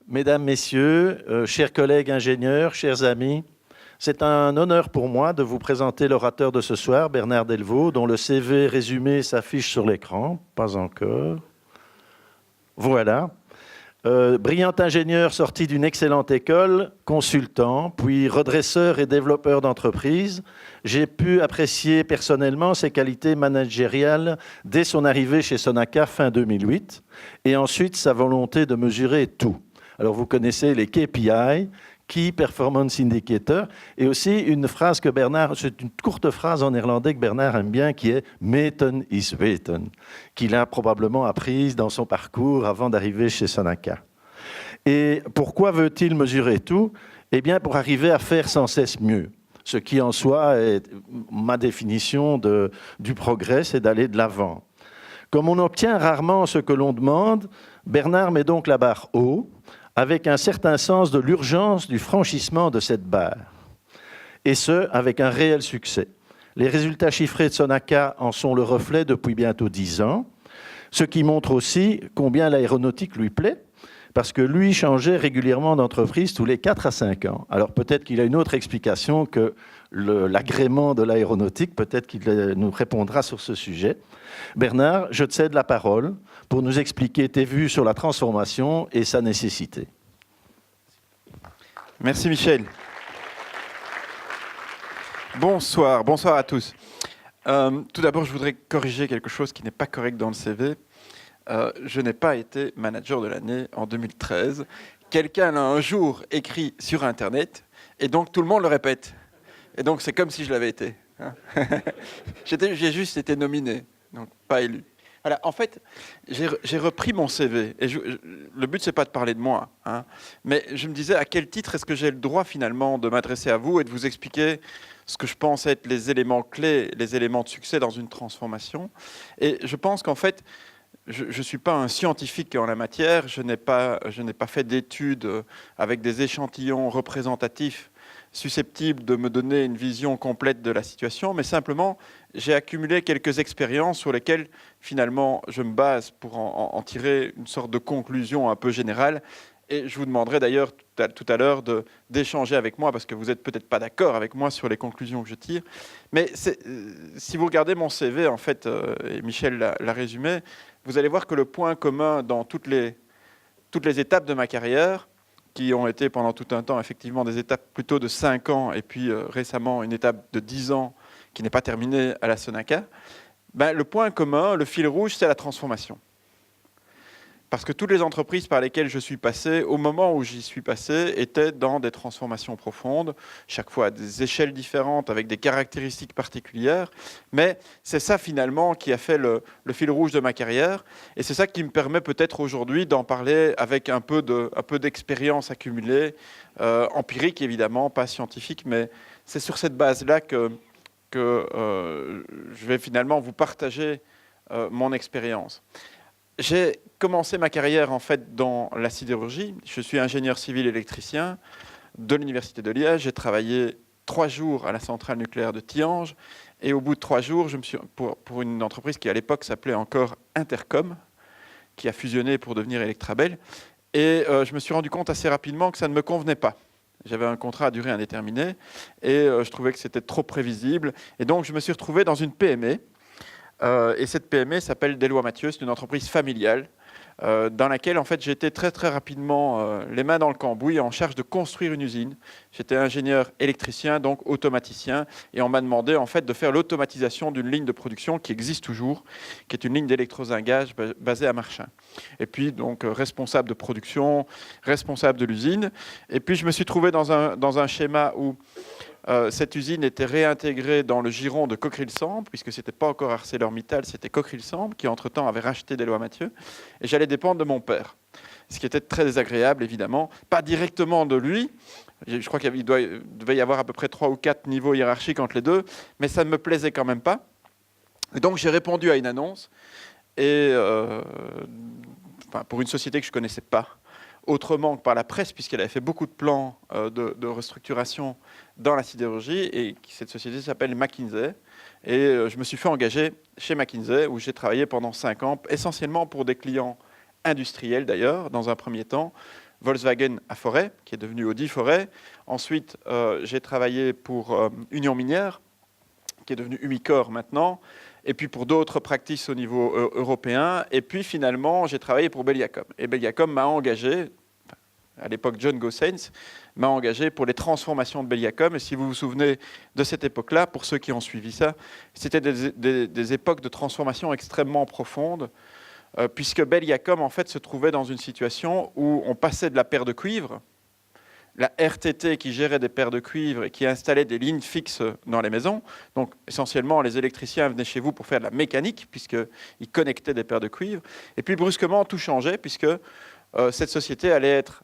Mesdames, Messieurs, chers collègues ingénieurs, chers amis, c'est un honneur pour moi de vous présenter l'orateur de ce soir, Bernard Delvaux, dont le CV résumé s'affiche sur l'écran. Pas encore. Voilà. Brillant ingénieur sorti d'une excellente école, consultant, puis redresseur et développeur d'entreprise, j'ai pu apprécier personnellement ses qualités managériales dès son arrivée chez Sonaca fin 2008, et ensuite sa volonté de mesurer tout. Alors vous connaissez les KPI, Key Performance Indicator, et aussi une phrase que Bernard, c'est une courte phrase en néerlandais que Bernard aime bien, qui est « Meten is weten », qu'il a probablement apprise dans son parcours avant d'arriver chez Sonaca. Et pourquoi veut-il mesurer tout? Eh bien, pour arriver à faire sans cesse mieux. Ce qui en soi est ma définition du progrès, c'est d'aller de l'avant. Comme on obtient rarement ce que l'on demande, Bernard met donc la barre haut, avec un certain sens de l'urgence du franchissement de cette barre. Et ce, avec un réel succès. Les résultats chiffrés de Sonaca en sont le reflet depuis bientôt 10 ans, ce qui montre aussi combien l'aéronautique lui plaît, parce que lui changeait régulièrement d'entreprise tous les 4 à 5 ans. Alors peut-être qu'il a une autre explication que l'agrément de l'aéronautique, peut-être qu'il nous répondra sur ce sujet. Bernard, je te cède la parole pour nous expliquer tes vues sur la transformation et sa nécessité. Merci Michel. Bonsoir à tous. Tout d'abord, je voudrais corriger quelque chose qui n'est pas correct dans le CV. Je n'ai pas été manager de l'année en 2013. Quelqu'un l'a un jour écrit sur Internet et donc tout le monde le répète. Et donc c'est comme si je l'avais été. J'ai juste été nominé, donc pas élu. Voilà, en fait, j'ai repris mon CV. Et le but, c'est pas de parler de moi, mais je me disais à quel titre est-ce que j'ai le droit finalement de m'adresser à vous et de vous expliquer ce que je pense être les éléments clés, les éléments de succès dans une transformation. Et je pense qu'en fait, je ne suis pas un scientifique en la matière, je n'ai pas fait d'études avec des échantillons représentatifs susceptibles de me donner une vision complète de la situation, mais simplement, j'ai accumulé quelques expériences sur lesquelles, finalement, je me base pour en tirer une sorte de conclusion un peu générale. Et je vous demanderai d'ailleurs tout à l'heure d'échanger avec moi, parce que vous n'êtes peut-être pas d'accord avec moi sur les conclusions que je tire. Mais si vous regardez mon CV, en fait, et Michel l'a résumé, vous allez voir que le point commun dans toutes les étapes de ma carrière, qui ont été pendant tout un temps effectivement des étapes plutôt de 5 ans, et puis récemment une étape de 10 ans qui n'est pas terminée à la Sonaca, le point commun, le fil rouge, c'est la transformation. Parce que toutes les entreprises par lesquelles je suis passé, au moment où j'y suis passé, étaient dans des transformations profondes, chaque fois à des échelles différentes, avec des caractéristiques particulières. Mais c'est ça finalement qui a fait le fil rouge de ma carrière. Et c'est ça qui me permet peut-être aujourd'hui d'en parler avec un peu d'expérience accumulée, empirique évidemment, pas scientifique, mais c'est sur cette base-là que je vais finalement vous partager mon expérience. J'ai commencé ma carrière en fait dans la sidérurgie. Je suis ingénieur civil électricien de l'Université de Liège. J'ai travaillé 3 jours à la centrale nucléaire de Tihange. Et au bout de 3 jours, pour une entreprise qui à l'époque s'appelait encore Intercom, qui a fusionné pour devenir Electrabel. Et je me suis rendu compte assez rapidement que ça ne me convenait pas. J'avais un contrat à durée indéterminée et je trouvais que c'était trop prévisible. Et donc je me suis retrouvé dans une PME. Et cette PME s'appelle Deloy-Mathieu, c'est une entreprise familiale dans laquelle en fait, j'étais très très rapidement les mains dans le cambouis en charge de construire une usine. J'étais ingénieur électricien, donc automaticien, et on m'a demandé en fait de faire l'automatisation d'une ligne de production qui existe toujours, qui est une ligne d'électrozingage basée à Marchins. Et puis donc responsable de production, responsable de l'usine. Et puis je me suis trouvé dans un schéma où cette usine était réintégrée dans le giron de Cockerill-Sembre, puisque ce n'était pas encore ArcelorMittal, c'était Cockerill-Sembre, qui entre-temps avait racheté Deloy-Mathieu, et j'allais dépendre de mon père. Ce qui était très désagréable, évidemment, pas directement de lui. Je crois qu'il devait y avoir à peu près 3 ou 4 niveaux hiérarchiques entre les deux, mais ça ne me plaisait quand même pas. Et donc j'ai répondu à une annonce, et pour une société que je ne connaissais pas, autrement que par la presse, puisqu'elle avait fait beaucoup de plans de restructuration dans la sidérurgie, et cette société s'appelle McKinsey. Et je me suis fait engager chez McKinsey, où j'ai travaillé pendant 5 ans, essentiellement pour des clients industriels d'ailleurs, dans un premier temps, Volkswagen à Forêt, qui est devenu Audi Forêt. Ensuite, j'ai travaillé pour Union Minière, qui est devenu Umicore maintenant, et puis pour d'autres practices au niveau européen. Et puis finalement, j'ai travaillé pour Belgacom. Et Belgacom m'a engagé, à l'époque John Gossens, m'a engagé pour les transformations de Belgacom. Et si vous vous souvenez de cette époque-là, pour ceux qui ont suivi ça, c'était des époques de transformation extrêmement profondes, puisque Belgacom en fait se trouvait dans une situation où on passait de la paire de cuivre, la RTT qui gérait des paires de cuivre et qui installait des lignes fixes dans les maisons. Donc essentiellement, les électriciens venaient chez vous pour faire de la mécanique, puisqu'ils connectaient des paires de cuivre. Et puis brusquement, tout changeait, puisque cette société allait être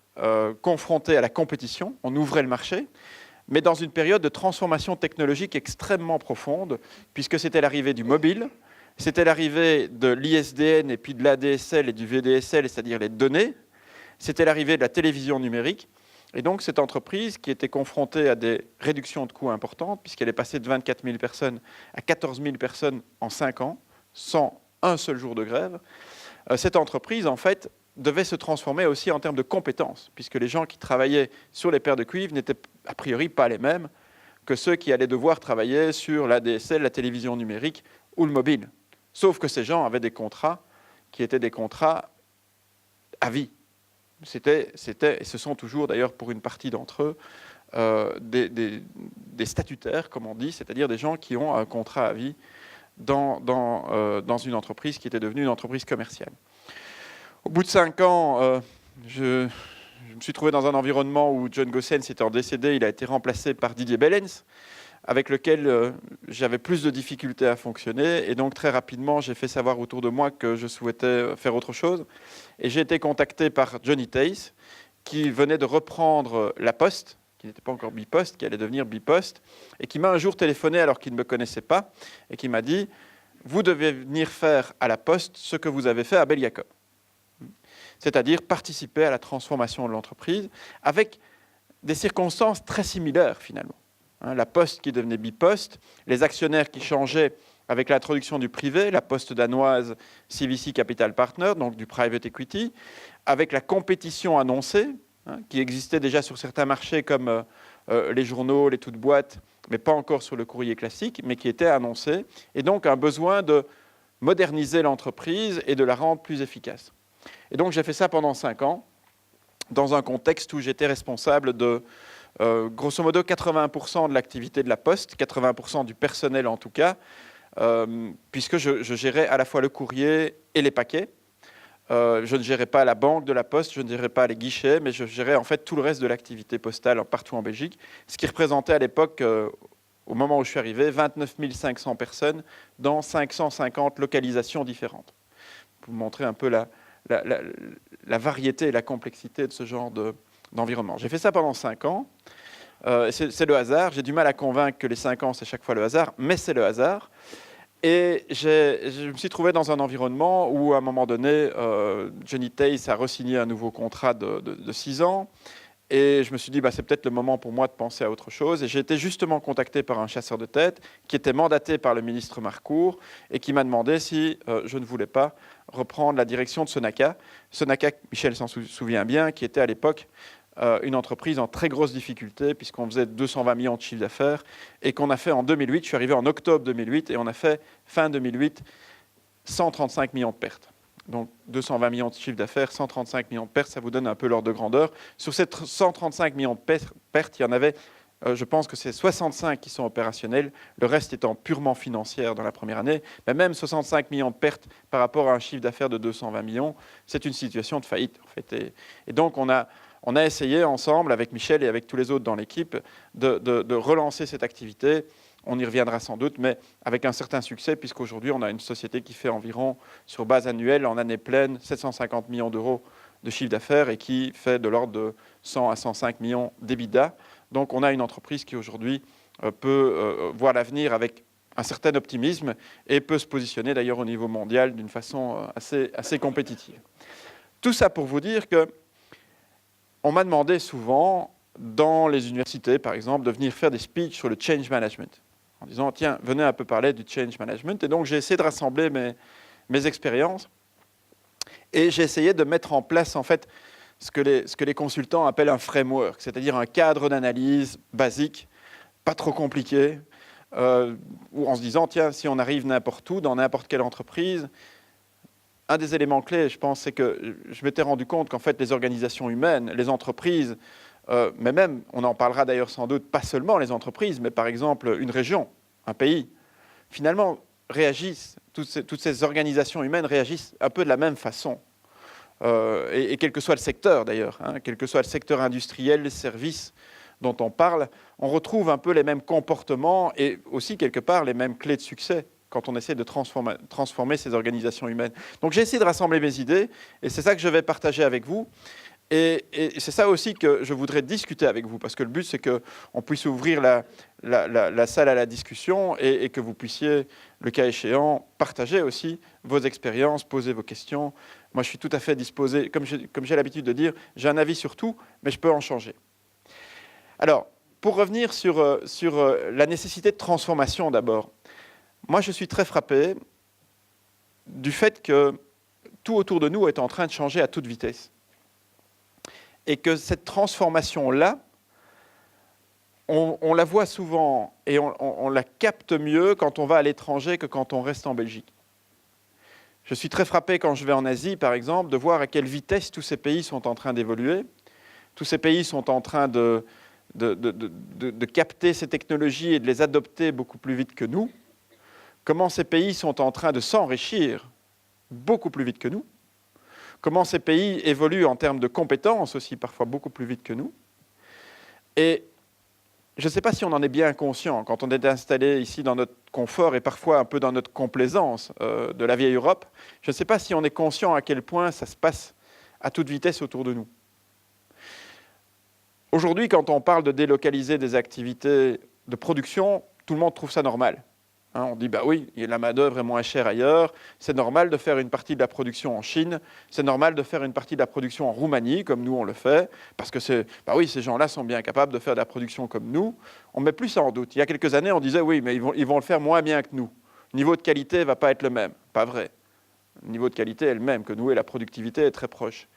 confrontée à la compétition. On ouvrait le marché, mais dans une période de transformation technologique extrêmement profonde, puisque c'était l'arrivée du mobile, c'était l'arrivée de l'ISDN et puis de l'ADSL et du VDSL, c'est-à-dire les données. C'était l'arrivée de la télévision numérique. Et donc, cette entreprise qui était confrontée à des réductions de coûts importantes, puisqu'elle est passée de 24 000 personnes à 14 000 personnes en 5 ans, sans un seul jour de grève, cette entreprise, en fait, devait se transformer aussi en termes de compétences, puisque les gens qui travaillaient sur les paires de cuivre n'étaient a priori pas les mêmes que ceux qui allaient devoir travailler sur l'ADSL, la télévision numérique ou le mobile. Sauf que ces gens avaient des contrats qui étaient des contrats à vie. C'était, et ce sont toujours d'ailleurs pour une partie d'entre eux, des statutaires, comme on dit, c'est-à-dire des gens qui ont un contrat à vie dans une entreprise qui était devenue une entreprise commerciale. Au bout de 5 ans, je me suis trouvé dans un environnement où John Gossens étant décédé, il a été remplacé par Didier Bellens, avec lequel j'avais plus de difficultés à fonctionner. Et donc, très rapidement, j'ai fait savoir autour de moi que je souhaitais faire autre chose. Et j'ai été contacté par Johnny Theis, qui venait de reprendre La Poste, qui n'était pas encore Bipost, qui allait devenir Bipost, et qui m'a un jour téléphoné alors qu'il ne me connaissait pas, et qui m'a dit « Vous devez venir faire à La Poste ce que vous avez fait à Belgacom ». C'est-à-dire participer à la transformation de l'entreprise, avec des circonstances très similaires, finalement. La Poste qui devenait Bipost, les actionnaires qui changeaient avec l'introduction du privé, la Poste danoise CVC Capital Partners, donc du private equity, avec la compétition annoncée, qui existait déjà sur certains marchés comme les journaux, les toutes boîtes, mais pas encore sur le courrier classique, mais qui était annoncée, et donc un besoin de moderniser l'entreprise et de la rendre plus efficace. Et donc j'ai fait ça pendant 5 ans, dans un contexte où j'étais responsable de grosso modo 80% de l'activité de la Poste, 80% du personnel en tout cas, puisque je gérais à la fois le courrier et les paquets. Je ne gérais pas la banque de la Poste, je ne gérais pas les guichets, mais je gérais en fait tout le reste de l'activité postale partout en Belgique, ce qui représentait à l'époque, au moment où je suis arrivé, 29 500 personnes dans 550 localisations différentes. Pour vous montrer un peu la variété et la complexité de ce genre d'environnement. J'ai fait ça pendant 5 ans. C'est le hasard. J'ai du mal à convaincre que les 5 ans, c'est chaque fois le hasard, mais c'est le hasard. Et je me suis trouvé dans un environnement où, à un moment donné, Johnny Theis a re-signé un nouveau contrat de 6 ans. Et je me suis dit, c'est peut-être le moment pour moi de penser à autre chose. Et j'ai été justement contacté par un chasseur de tête qui était mandaté par le ministre Marcourt et qui m'a demandé si je ne voulais pas reprendre la direction de Sonaca. Sonaca, Michel s'en souvient bien, qui était à l'époque une entreprise en très grosse difficulté puisqu'on faisait 220 millions de chiffre d'affaires et qu'on a fait en 2008. Je suis arrivé en octobre 2008 et on a fait fin 2008 135 millions de pertes. Donc 220 millions de chiffre d'affaires, 135 millions de pertes, ça vous donne un peu l'ordre de grandeur. Sur ces 135 millions de pertes, il y en avait, je pense que c'est 65 qui sont opérationnels, le reste étant purement financière dans la première année. Mais même 65 millions de pertes par rapport à un chiffre d'affaires de 220 millions, c'est une situation de faillite en fait. Et donc on a essayé ensemble, avec Michel et avec tous les autres dans l'équipe, de relancer cette activité. On y reviendra sans doute, mais avec un certain succès, puisqu'aujourd'hui, on a une société qui fait environ, sur base annuelle, en année pleine, 750 millions d'euros de chiffre d'affaires et qui fait de l'ordre de 100 à 105 millions d'EBITDA. Donc, on a une entreprise qui, aujourd'hui, peut voir l'avenir avec un certain optimisme et peut se positionner, d'ailleurs, au niveau mondial d'une façon assez compétitive. Tout ça pour vous dire que on m'a demandé souvent, dans les universités, par exemple, de venir faire des speeches sur le change management, en disant, tiens, venez un peu parler du change management. Et donc, j'ai essayé de rassembler mes expériences et j'ai essayé de mettre en place, en fait, ce que les consultants appellent un framework, c'est-à-dire un cadre d'analyse basique, pas trop compliqué, où en se disant, tiens, si on arrive n'importe où, dans n'importe quelle entreprise, un des éléments clés, je pense, c'est que je m'étais rendu compte qu'en fait, les organisations humaines, les entreprises, mais même, on en parlera d'ailleurs sans doute, pas seulement les entreprises, mais par exemple une région, un pays, finalement réagissent, toutes ces organisations humaines réagissent un peu de la même façon. Et quel que soit le secteur d'ailleurs, hein, quel que soit le secteur industriel, les services dont on parle, on retrouve un peu les mêmes comportements et aussi quelque part les mêmes clés de succès quand on essaie de transformer ces organisations humaines. Donc j'ai essayé de rassembler mes idées et c'est ça que je vais partager avec vous. Et c'est ça aussi que je voudrais discuter avec vous, parce que le but, c'est qu'on puisse ouvrir la salle à la discussion et que vous puissiez, le cas échéant, partager aussi vos expériences, poser vos questions. Moi, je suis tout à fait disposé, comme j'ai l'habitude de dire, j'ai un avis sur tout, mais je peux en changer. Alors, pour revenir sur la nécessité de transformation d'abord, moi, je suis très frappé du fait que tout autour de nous est en train de changer à toute vitesse. Et que cette transformation-là, on la voit souvent et on la capte mieux quand on va à l'étranger que quand on reste en Belgique. Je suis très frappé quand je vais en Asie, par exemple, de voir à quelle vitesse tous ces pays sont en train d'évoluer. Tous ces pays sont en train de capter ces technologies et de les adopter beaucoup plus vite que nous. Comment ces pays sont en train de s'enrichir beaucoup plus vite que nous. Comment ces pays évoluent en termes de compétences aussi, parfois beaucoup plus vite que nous. Et je ne sais pas si on en est bien conscient quand on est installé ici dans notre confort et parfois un peu dans notre complaisance de la vieille Europe. Je ne sais pas si on est conscient à quel point ça se passe à toute vitesse autour de nous. Aujourd'hui, quand on parle de délocaliser des activités de production, tout le monde trouve ça normal. Hein, on dit, bah oui, la main-d'œuvre est moins chère ailleurs, c'est normal de faire une partie de la production en Chine, c'est normal de faire une partie de la production en Roumanie, comme nous on le fait, parce que bah oui, ces gens-là sont bien capables de faire de la production comme nous. On ne met plus ça en doute. Il y a quelques années, on disait, oui, mais ils vont le faire moins bien que nous. Le niveau de qualité ne va pas être le même. Pas vrai. Le niveau de qualité est le même que nous et la productivité est très proche.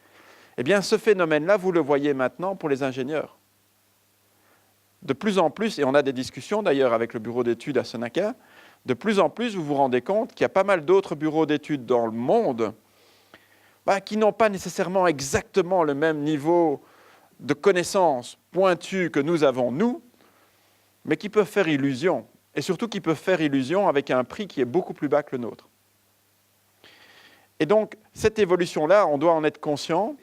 Eh bien, ce phénomène-là, vous le voyez maintenant pour les ingénieurs. De plus en plus, et on a des discussions d'ailleurs avec le bureau d'études à Sonaca, de plus en plus, vous vous rendez compte qu'il y a pas mal d'autres bureaux d'études dans le monde qui n'ont pas nécessairement exactement le même niveau de connaissances pointues que nous avons, nous, mais qui peuvent faire illusion. Et surtout qui peuvent faire illusion avec un prix qui est beaucoup plus bas que le nôtre. Et donc, cette évolution-là, on doit en être conscient.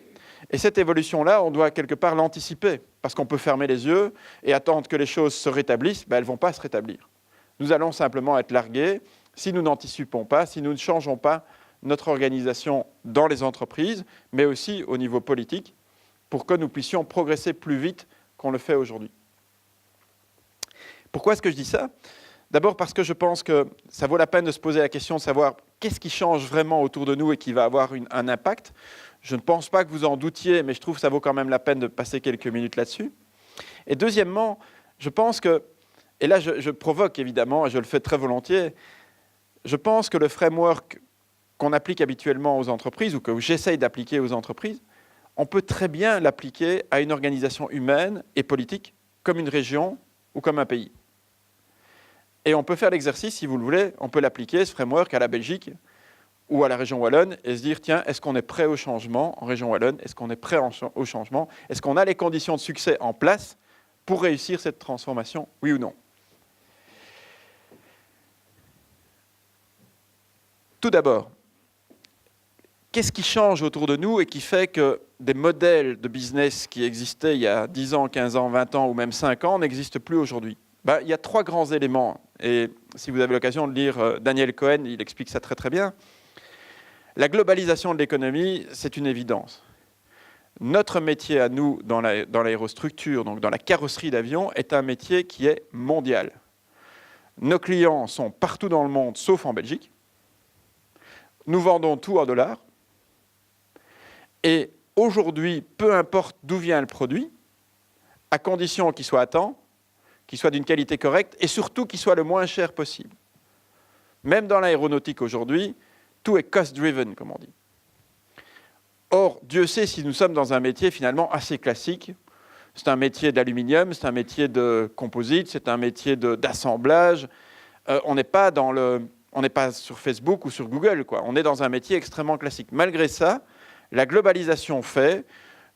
Et cette évolution-là, on doit quelque part l'anticiper. Parce qu'on peut fermer les yeux et attendre que les choses se rétablissent, elles ne vont pas se rétablir. Nous allons simplement être largués si nous n'anticipons pas, si nous ne changeons pas notre organisation dans les entreprises, mais aussi au niveau politique, pour que nous puissions progresser plus vite qu'on le fait aujourd'hui. Pourquoi est-ce que je dis ça ? D'abord parce que je pense que ça vaut la peine de se poser la question de savoir qu'est-ce qui change vraiment autour de nous et qui va avoir un impact. Je ne pense pas que vous en doutiez, mais je trouve que ça vaut quand même la peine de passer quelques minutes là-dessus. Et deuxièmement, je pense que, et là je provoque évidemment, et je le fais très volontiers, je pense que le framework qu'on applique habituellement aux entreprises, ou que j'essaye d'appliquer aux entreprises, on peut très bien l'appliquer à une organisation humaine et politique, comme une région ou comme un pays. Et on peut faire l'exercice, si vous le voulez, on peut l'appliquer, ce framework, à la Belgique ou à la région wallonne, et se dire, tiens, est-ce qu'on est prêt au changement en région wallonne ? Est-ce qu'on est prêt au changement ? Est-ce qu'on a les conditions de succès en place pour réussir cette transformation, oui ou non ? Tout d'abord, qu'est-ce qui change autour de nous et qui fait que des modèles de business qui existaient il y a 10 ans, 15 ans, 20 ans ou même 5 ans n'existent plus aujourd'hui ? Il y a 3 grands éléments. Et si vous avez l'occasion de lire Daniel Cohen, il explique ça très très bien. La globalisation de l'économie, c'est une évidence. Notre métier à nous, dans l'aérostructure, donc dans la carrosserie d'avion, est un métier qui est mondial. Nos clients sont partout dans le monde, sauf en Belgique. Nous vendons tout en dollars. Et aujourd'hui, peu importe d'où vient le produit, à condition qu'il soit à temps, qu'il soit d'une qualité correcte et surtout qu'il soit le moins cher possible. Même dans l'aéronautique aujourd'hui, tout est cost-driven, comme on dit. Or, Dieu sait si nous sommes dans un métier finalement assez classique. C'est un métier d'aluminium, c'est un métier de composite, c'est un métier d'assemblage. On n'est pas sur Facebook ou sur Google, quoi. On est dans un métier extrêmement classique. Malgré ça, la globalisation fait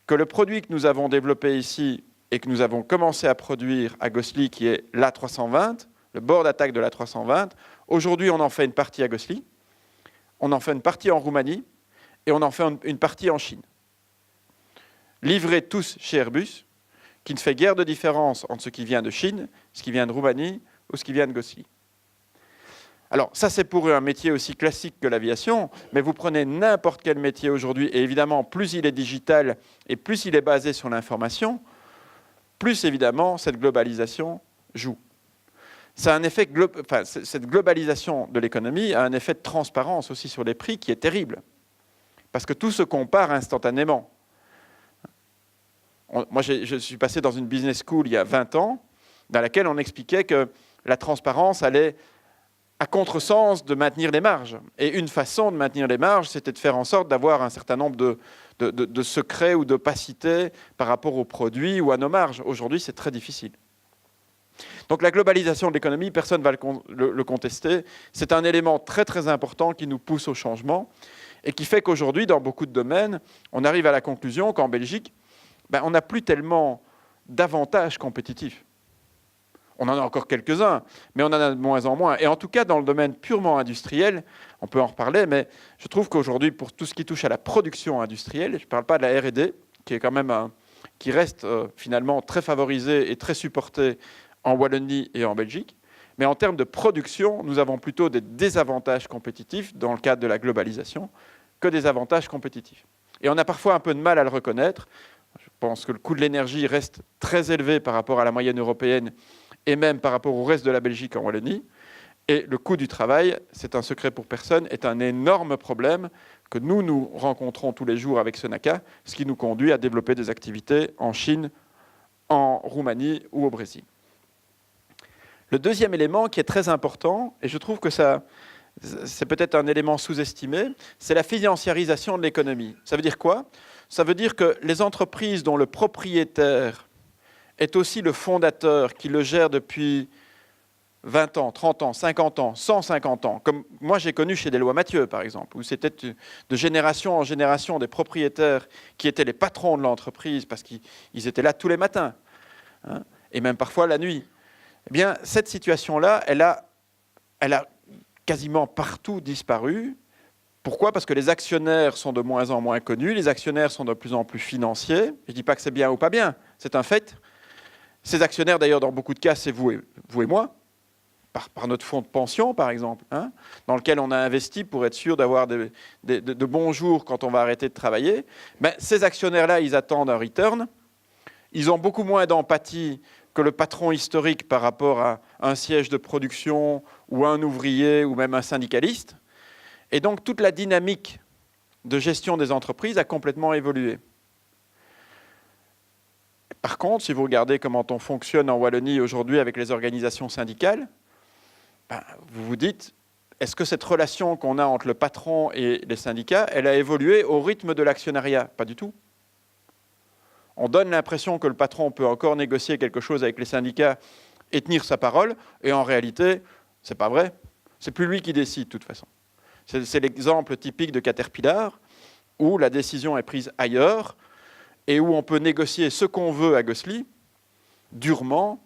que le produit que nous avons développé ici et que nous avons commencé à produire à Gosselies, qui est l'A320, le bord d'attaque de l'A320, aujourd'hui on en fait une partie à Gosselies, on en fait une partie en Roumanie et on en fait une partie en Chine. Livrés tous chez Airbus, qui ne fait guère de différence entre ce qui vient de Chine, ce qui vient de Roumanie ou ce qui vient de Gosselies. Alors ça c'est pour un métier aussi classique que l'aviation, mais vous prenez n'importe quel métier aujourd'hui, et évidemment plus il est digital et plus il est basé sur l'information, plus évidemment cette globalisation joue. Ça a un effet cette globalisation de l'économie a un effet de transparence aussi sur les prix qui est terrible, parce que tout se compare instantanément. Moi, je suis passé dans une business school il y a 20 ans, dans laquelle on expliquait que la transparence allait à contresens de maintenir les marges. Et une façon de maintenir les marges, c'était de faire en sorte d'avoir un certain nombre de secrets ou d'opacité par rapport aux produits ou à nos marges. Aujourd'hui, c'est très difficile. Donc la globalisation de l'économie, personne ne va le contester. C'est un élément très très important qui nous pousse au changement et qui fait qu'aujourd'hui, dans beaucoup de domaines, on arrive à la conclusion qu'en Belgique, on n'a plus tellement d'avantages compétitifs. On en a encore quelques-uns, mais on en a de moins en moins. Et en tout cas, dans le domaine purement industriel, on peut en reparler, mais je trouve qu'aujourd'hui, pour tout ce qui touche à la production industrielle, je ne parle pas de la R&D, qui est quand même qui reste finalement très favorisée et très supportée en Wallonie et en Belgique, mais en termes de production, nous avons plutôt des désavantages compétitifs dans le cadre de la globalisation que des avantages compétitifs. Et on a parfois un peu de mal à le reconnaître. Je pense que le coût de l'énergie reste très élevé par rapport à la moyenne européenne et même par rapport au reste de la Belgique en Wallonie. Et le coût du travail, c'est un secret pour personne, est un énorme problème que nous rencontrons tous les jours avec Sonaca, ce qui nous conduit à développer des activités en Chine, en Roumanie ou au Brésil. Le deuxième élément qui est très important, et je trouve que c'est peut-être un élément sous-estimé, c'est la financiarisation de l'économie. Ça veut dire quoi? Ça veut dire que les entreprises dont le propriétaire est aussi le fondateur, qui le gère depuis 20 ans, 30 ans, 50 ans, 150 ans, comme moi j'ai connu chez Deloitte Mathieu par exemple, où c'était de génération en génération des propriétaires qui étaient les patrons de l'entreprise parce qu'ils étaient là tous les matins, hein, et même parfois la nuit. Eh bien, cette situation-là, elle a quasiment partout disparu. Pourquoi? Parce que les actionnaires sont de moins en moins connus, les actionnaires sont de plus en plus financiers. Je ne dis pas que c'est bien ou pas bien, c'est un fait. Ces actionnaires, d'ailleurs, dans beaucoup de cas, c'est vous et moi, par notre fonds de pension, par exemple, hein, dans lequel on a investi pour être sûr d'avoir de bons jours quand on va arrêter de travailler. Mais ces actionnaires-là, ils attendent un return. Ils ont beaucoup moins d'empathie que le patron historique par rapport à un siège de production ou un ouvrier ou même un syndicaliste. Et donc, toute la dynamique de gestion des entreprises a complètement évolué. Par contre, si vous regardez comment on fonctionne en Wallonie aujourd'hui avec les organisations syndicales, vous vous dites, est-ce que cette relation qu'on a entre le patron et les syndicats, elle a évolué au rythme de l'actionnariat? Pas du tout. On donne l'impression que le patron peut encore négocier quelque chose avec les syndicats et tenir sa parole, et en réalité, c'est pas vrai. C'est plus lui qui décide, de toute façon. C'est l'exemple typique de Caterpillar, où la décision est prise ailleurs, et où on peut négocier ce qu'on veut à Gosselies, durement,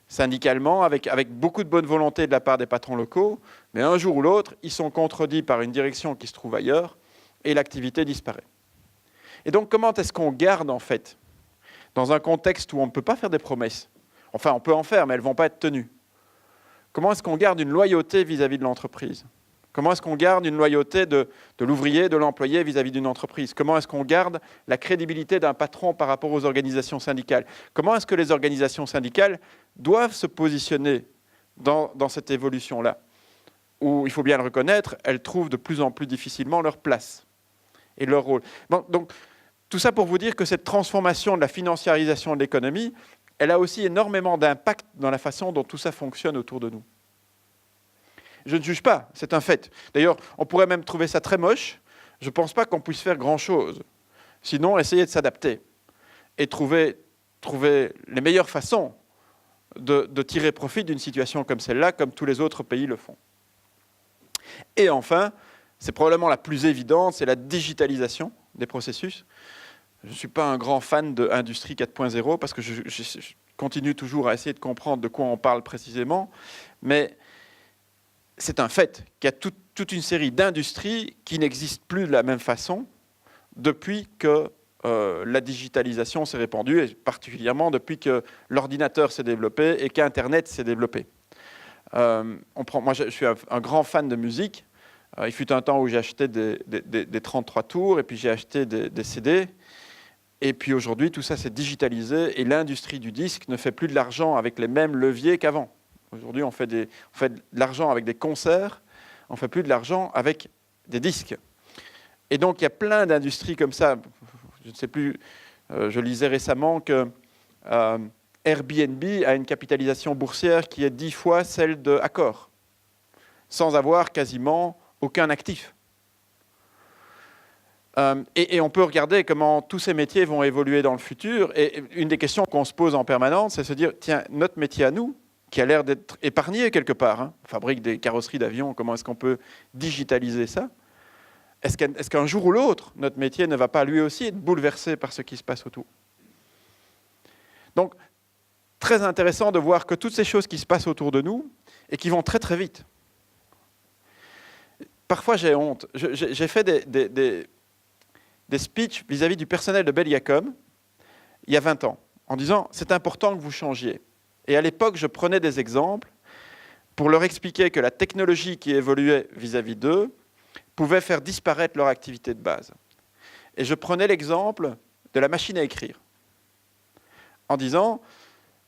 syndicalement, avec beaucoup de bonne volonté de la part des patrons locaux, mais un jour ou l'autre, ils sont contredits par une direction qui se trouve ailleurs, et l'activité disparaît. Et donc, comment est-ce qu'on garde, en fait, dans un contexte où on ne peut pas faire des promesses? Enfin, on peut en faire, mais elles ne vont pas être tenues. Comment est-ce qu'on garde une loyauté vis-à-vis de l'entreprise? Comment est-ce qu'on garde une loyauté de l'ouvrier, de l'employé vis-à-vis d'une entreprise? Comment est-ce qu'on garde la crédibilité d'un patron par rapport aux organisations syndicales? Comment est-ce que les organisations syndicales doivent se positionner dans cette évolution-là? Où, il faut bien le reconnaître, elles trouvent de plus en plus difficilement leur place et leur rôle. Bon, donc, tout ça pour vous dire que cette transformation de la financiarisation de l'économie, elle a aussi énormément d'impact dans la façon dont tout ça fonctionne autour de nous. Je ne juge pas, c'est un fait. D'ailleurs, on pourrait même trouver ça très moche je ne pense pas qu'on puisse faire grand-chose. Sinon, essayer de s'adapter et trouver les meilleures façons de tirer profit d'une situation comme celle-là, comme tous les autres pays le font. Et enfin, c'est probablement la plus évidente, c'est la digitalisation des processus. Je ne suis pas un grand fan de Industrie 4.0 parce que je continue toujours à essayer de comprendre de quoi on parle précisément, mais c'est un fait qu'il y a toute une série d'industries qui n'existent plus de la même façon depuis que la digitalisation s'est répandue, et particulièrement depuis que l'ordinateur s'est développé et qu'Internet s'est développé. Moi, je suis un grand fan de musique. Il fut un temps où j'ai acheté des 33 tours, et puis j'ai acheté des CD. Et puis aujourd'hui, tout ça s'est digitalisé, et l'industrie du disque ne fait plus de l'argent avec les mêmes leviers qu'avant. Aujourd'hui, on fait de l'argent avec des concerts, on ne fait plus de l'argent avec des disques. Et donc, il y a plein d'industries comme ça. Je ne sais plus, je lisais récemment que Airbnb a une capitalisation boursière qui est 10 fois celle de Accor, sans avoir quasiment aucun actif. Et on peut regarder comment tous ces métiers vont évoluer dans le futur. Et une des questions qu'on se pose en permanence, c'est de se dire, tiens, notre métier à nous, qui a l'air d'être épargné quelque part, hein, on fabrique des carrosseries d'avions, comment est-ce qu'on peut digitaliser ça ? Est-ce qu'un jour ou l'autre, notre métier ne va pas lui aussi être bouleversé par ce qui se passe autour ? Donc, très intéressant de voir que toutes ces choses qui se passent autour de nous et qui vont très très vite. Parfois, j'ai honte. J'ai fait des speeches vis-à-vis du personnel de Belgacom il y a 20 ans, en disant « c'est important que vous changiez ». Et à l'époque, je prenais des exemples pour leur expliquer que la technologie qui évoluait vis-à-vis d'eux pouvait faire disparaître leur activité de base. Et je prenais l'exemple de la machine à écrire, en disant,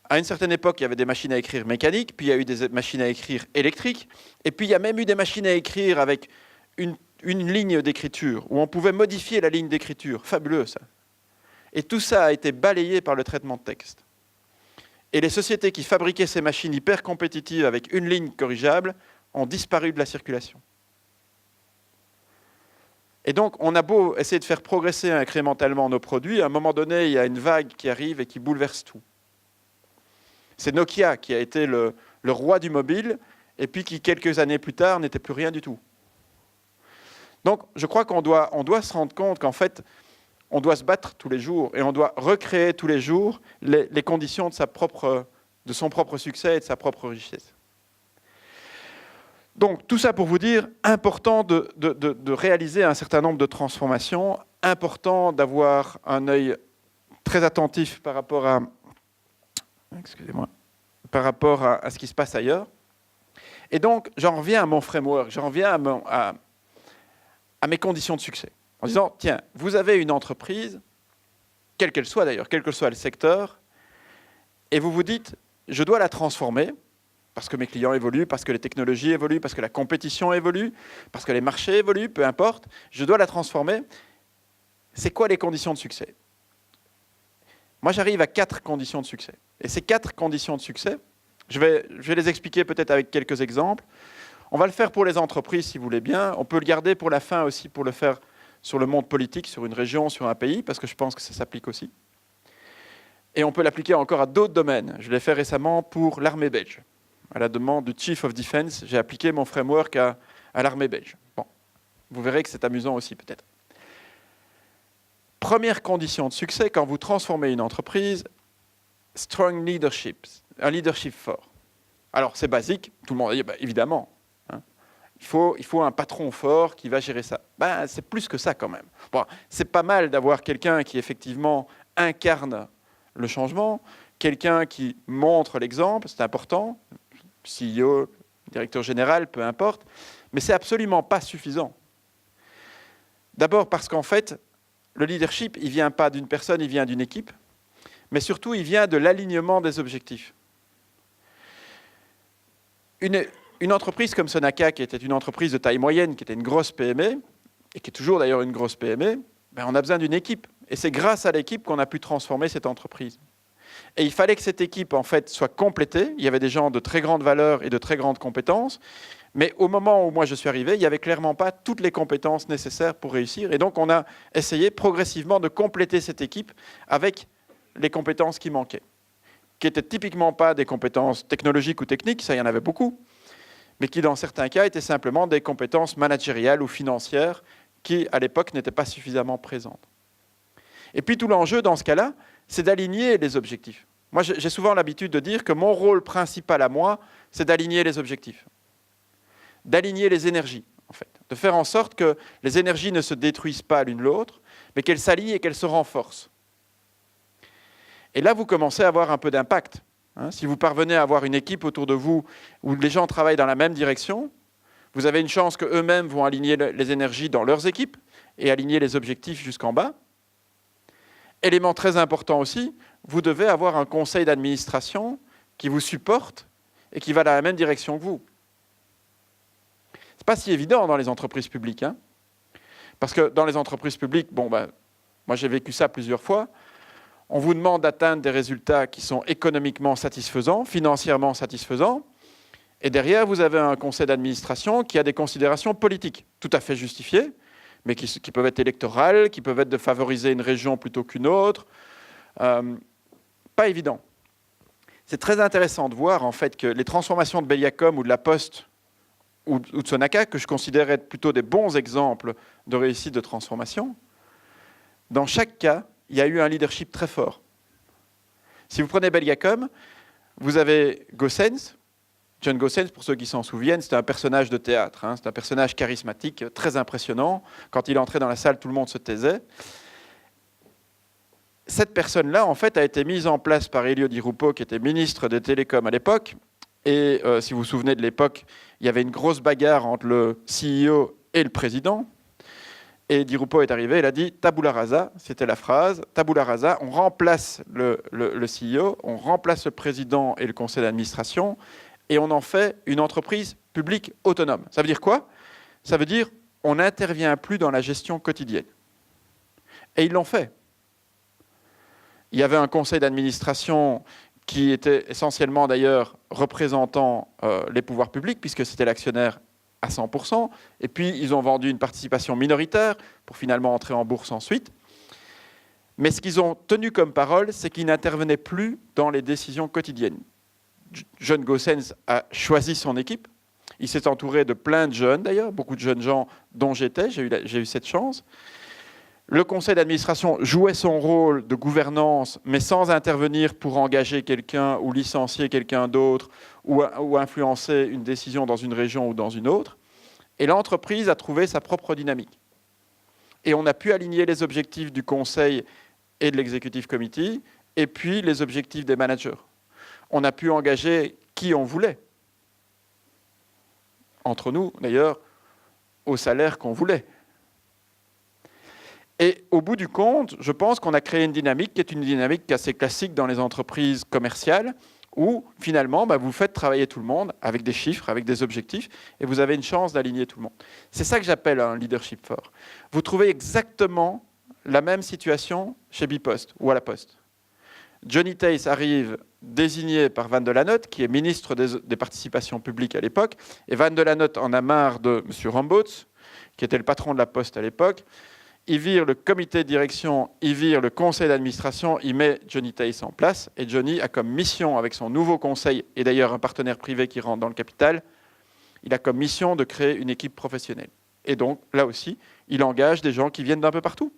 à une certaine époque, il y avait des machines à écrire mécaniques, puis il y a eu des machines à écrire électriques, et puis il y a même eu des machines à écrire avec une ligne d'écriture, où on pouvait modifier la ligne d'écriture. Fabuleux, ça. Et tout ça a été balayé par le traitement de texte. Et les sociétés qui fabriquaient ces machines hyper compétitives avec une ligne corrigeable ont disparu de la circulation. Et donc, on a beau essayer de faire progresser incrémentalement nos produits, à un moment donné, il y a une vague qui arrive et qui bouleverse tout. C'est Nokia qui a été le roi du mobile, et puis qui, quelques années plus tard, n'était plus rien du tout. Donc, je crois qu'on doit se rendre compte qu'en fait, on doit se battre tous les jours, et on doit recréer tous les jours les conditions de son propre succès et de sa propre richesse. Donc, tout ça pour vous dire, important de réaliser un certain nombre de transformations, important d'avoir un œil très attentif par rapport à ce qui se passe ailleurs. Et donc, j'en reviens à mon framework, j'en reviens à mes conditions de succès. En disant, tiens, vous avez une entreprise, quelle qu'elle soit d'ailleurs, quel que soit le secteur, et vous vous dites, je dois la transformer, parce que mes clients évoluent, parce que les technologies évoluent, parce que la compétition évolue, parce que les marchés évoluent, peu importe, je dois la transformer. C'est quoi les conditions de succès ? Moi, j'arrive à 4 conditions de succès. Et ces 4 conditions de succès, je vais les expliquer peut-être avec quelques exemples. On va le faire pour les entreprises, si vous voulez bien. On peut le garder pour la fin aussi, pour le faire sur le monde politique, sur une région, sur un pays, parce que je pense que ça s'applique aussi. Et on peut l'appliquer encore à d'autres domaines. Je l'ai fait récemment pour l'armée belge. À la demande du Chief of Defense, j'ai appliqué mon framework à l'armée belge. Bon, vous verrez que c'est amusant aussi peut-être. Première condition de succès, quand vous transformez une entreprise, strong leadership, un leadership fort. Alors c'est basique, tout le monde dit, évidemment, hein, il faut un patron fort qui va gérer ça. C'est plus que ça quand même. Bon, c'est pas mal d'avoir quelqu'un qui effectivement incarne le changement, quelqu'un qui montre l'exemple, c'est important, CEO, directeur général, peu importe, mais c'est absolument pas suffisant. D'abord parce qu'en fait, le leadership, il ne vient pas d'une personne, il vient d'une équipe, mais surtout, il vient de l'alignement des objectifs. Une entreprise comme Sonaca, qui était une entreprise de taille moyenne, qui était une grosse PME, et qui est toujours d'ailleurs une grosse PME, on a besoin d'une équipe. Et c'est grâce à l'équipe qu'on a pu transformer cette entreprise. Et il fallait que cette équipe, en fait, soit complétée. Il y avait des gens de très grande valeur et de très grandes compétences. Mais au moment où moi je suis arrivé, il n'y avait clairement pas toutes les compétences nécessaires pour réussir. Et donc, on a essayé progressivement de compléter cette équipe avec les compétences qui manquaient, qui n'étaient typiquement pas des compétences technologiques ou techniques, ça, il y en avait beaucoup, mais qui, dans certains cas, étaient simplement des compétences managériales ou financières qui, à l'époque, n'étaient pas suffisamment présentes. Et puis, tout l'enjeu, dans ce cas-là, c'est d'aligner les objectifs. Moi, j'ai souvent l'habitude de dire que mon rôle principal à moi, c'est d'aligner les objectifs, d'aligner les énergies, en fait, de faire en sorte que les énergies ne se détruisent pas l'une l'autre, mais qu'elles s'alignent et qu'elles se renforcent. Et là, vous commencez à avoir un peu d'impact. Si vous parvenez à avoir une équipe autour de vous où les gens travaillent dans la même direction, vous avez une chance qu'eux-mêmes vont aligner les énergies dans leurs équipes et aligner les objectifs jusqu'en bas. Élément très important aussi, vous devez avoir un conseil d'administration qui vous supporte et qui va dans la même direction que vous. Ce n'est pas si évident dans les entreprises publiques. Parce que dans les entreprises publiques, moi j'ai vécu ça plusieurs fois, on vous demande d'atteindre des résultats qui sont économiquement satisfaisants, financièrement satisfaisants, et derrière, vous avez un conseil d'administration qui a des considérations politiques, tout à fait justifiées, mais qui peuvent être électorales, qui peuvent être de favoriser une région plutôt qu'une autre. Pas évident. C'est très intéressant de voir en fait que les transformations de Belgacom ou de La Poste ou de Sonaca, que je considère être plutôt des bons exemples de réussite de transformation, dans chaque cas, il y a eu un leadership très fort. Si vous prenez Belgacom, vous avez Goossens. John Goossens, pour ceux qui s'en souviennent, c'était un personnage de théâtre. C'est un personnage charismatique, très impressionnant. Quand il entrait dans la salle, tout le monde se taisait. Cette personne-là, en fait, a été mise en place par Elio Di Rupo, qui était ministre des Télécoms à l'époque. Et si vous vous souvenez de l'époque, il y avait une grosse bagarre entre le CEO et le président. Et Di Rupo est arrivé, il a dit « tabula rasa », c'était la phrase, « tabula rasa », on remplace le CEO, on remplace le président et le conseil d'administration, et on en fait une entreprise publique autonome. Ça veut dire quoi? Ça veut dire on n'intervient plus dans la gestion quotidienne. Et ils l'ont fait. Il y avait un conseil d'administration qui était essentiellement d'ailleurs représentant les pouvoirs publics, puisque c'était l'actionnaire à 100%, et puis ils ont vendu une participation minoritaire pour finalement entrer en bourse ensuite. Mais ce qu'ils ont tenu comme parole, c'est qu'ils n'intervenaient plus dans les décisions quotidiennes. John Goossens a choisi son équipe. Il s'est entouré de plein de jeunes d'ailleurs, beaucoup de jeunes gens dont j'étais, j'ai eu cette chance. Le conseil d'administration jouait son rôle de gouvernance, mais sans intervenir pour engager quelqu'un ou licencier quelqu'un d'autre ou influencer une décision dans une région ou dans une autre. Et l'entreprise a trouvé sa propre dynamique. Et on a pu aligner les objectifs du conseil et de l'executive committee, et puis les objectifs des managers. On a pu engager qui on voulait. Entre nous, d'ailleurs, au salaire qu'on voulait. Et au bout du compte, je pense qu'on a créé une dynamique qui est une dynamique assez classique dans les entreprises commerciales, où finalement, vous faites travailler tout le monde avec des chiffres, avec des objectifs, et vous avez une chance d'aligner tout le monde. C'est ça que j'appelle un leadership fort. Vous trouvez exactement la même situation chez Bipost ou à la Poste. Johnny Theis arrive désigné par Van de Lanotte, qui est ministre des participations publiques à l'époque, et Van de Lanotte en a marre de M. Rambots, qui était le patron de la Poste à l'époque. Il vire le comité de direction, il vire le conseil d'administration, il met Johnny Theis en place, et Johnny a comme mission, avec son nouveau conseil, et d'ailleurs un partenaire privé qui rentre dans le capital, il a comme mission de créer une équipe professionnelle. Et donc, là aussi, il engage des gens qui viennent d'un peu partout.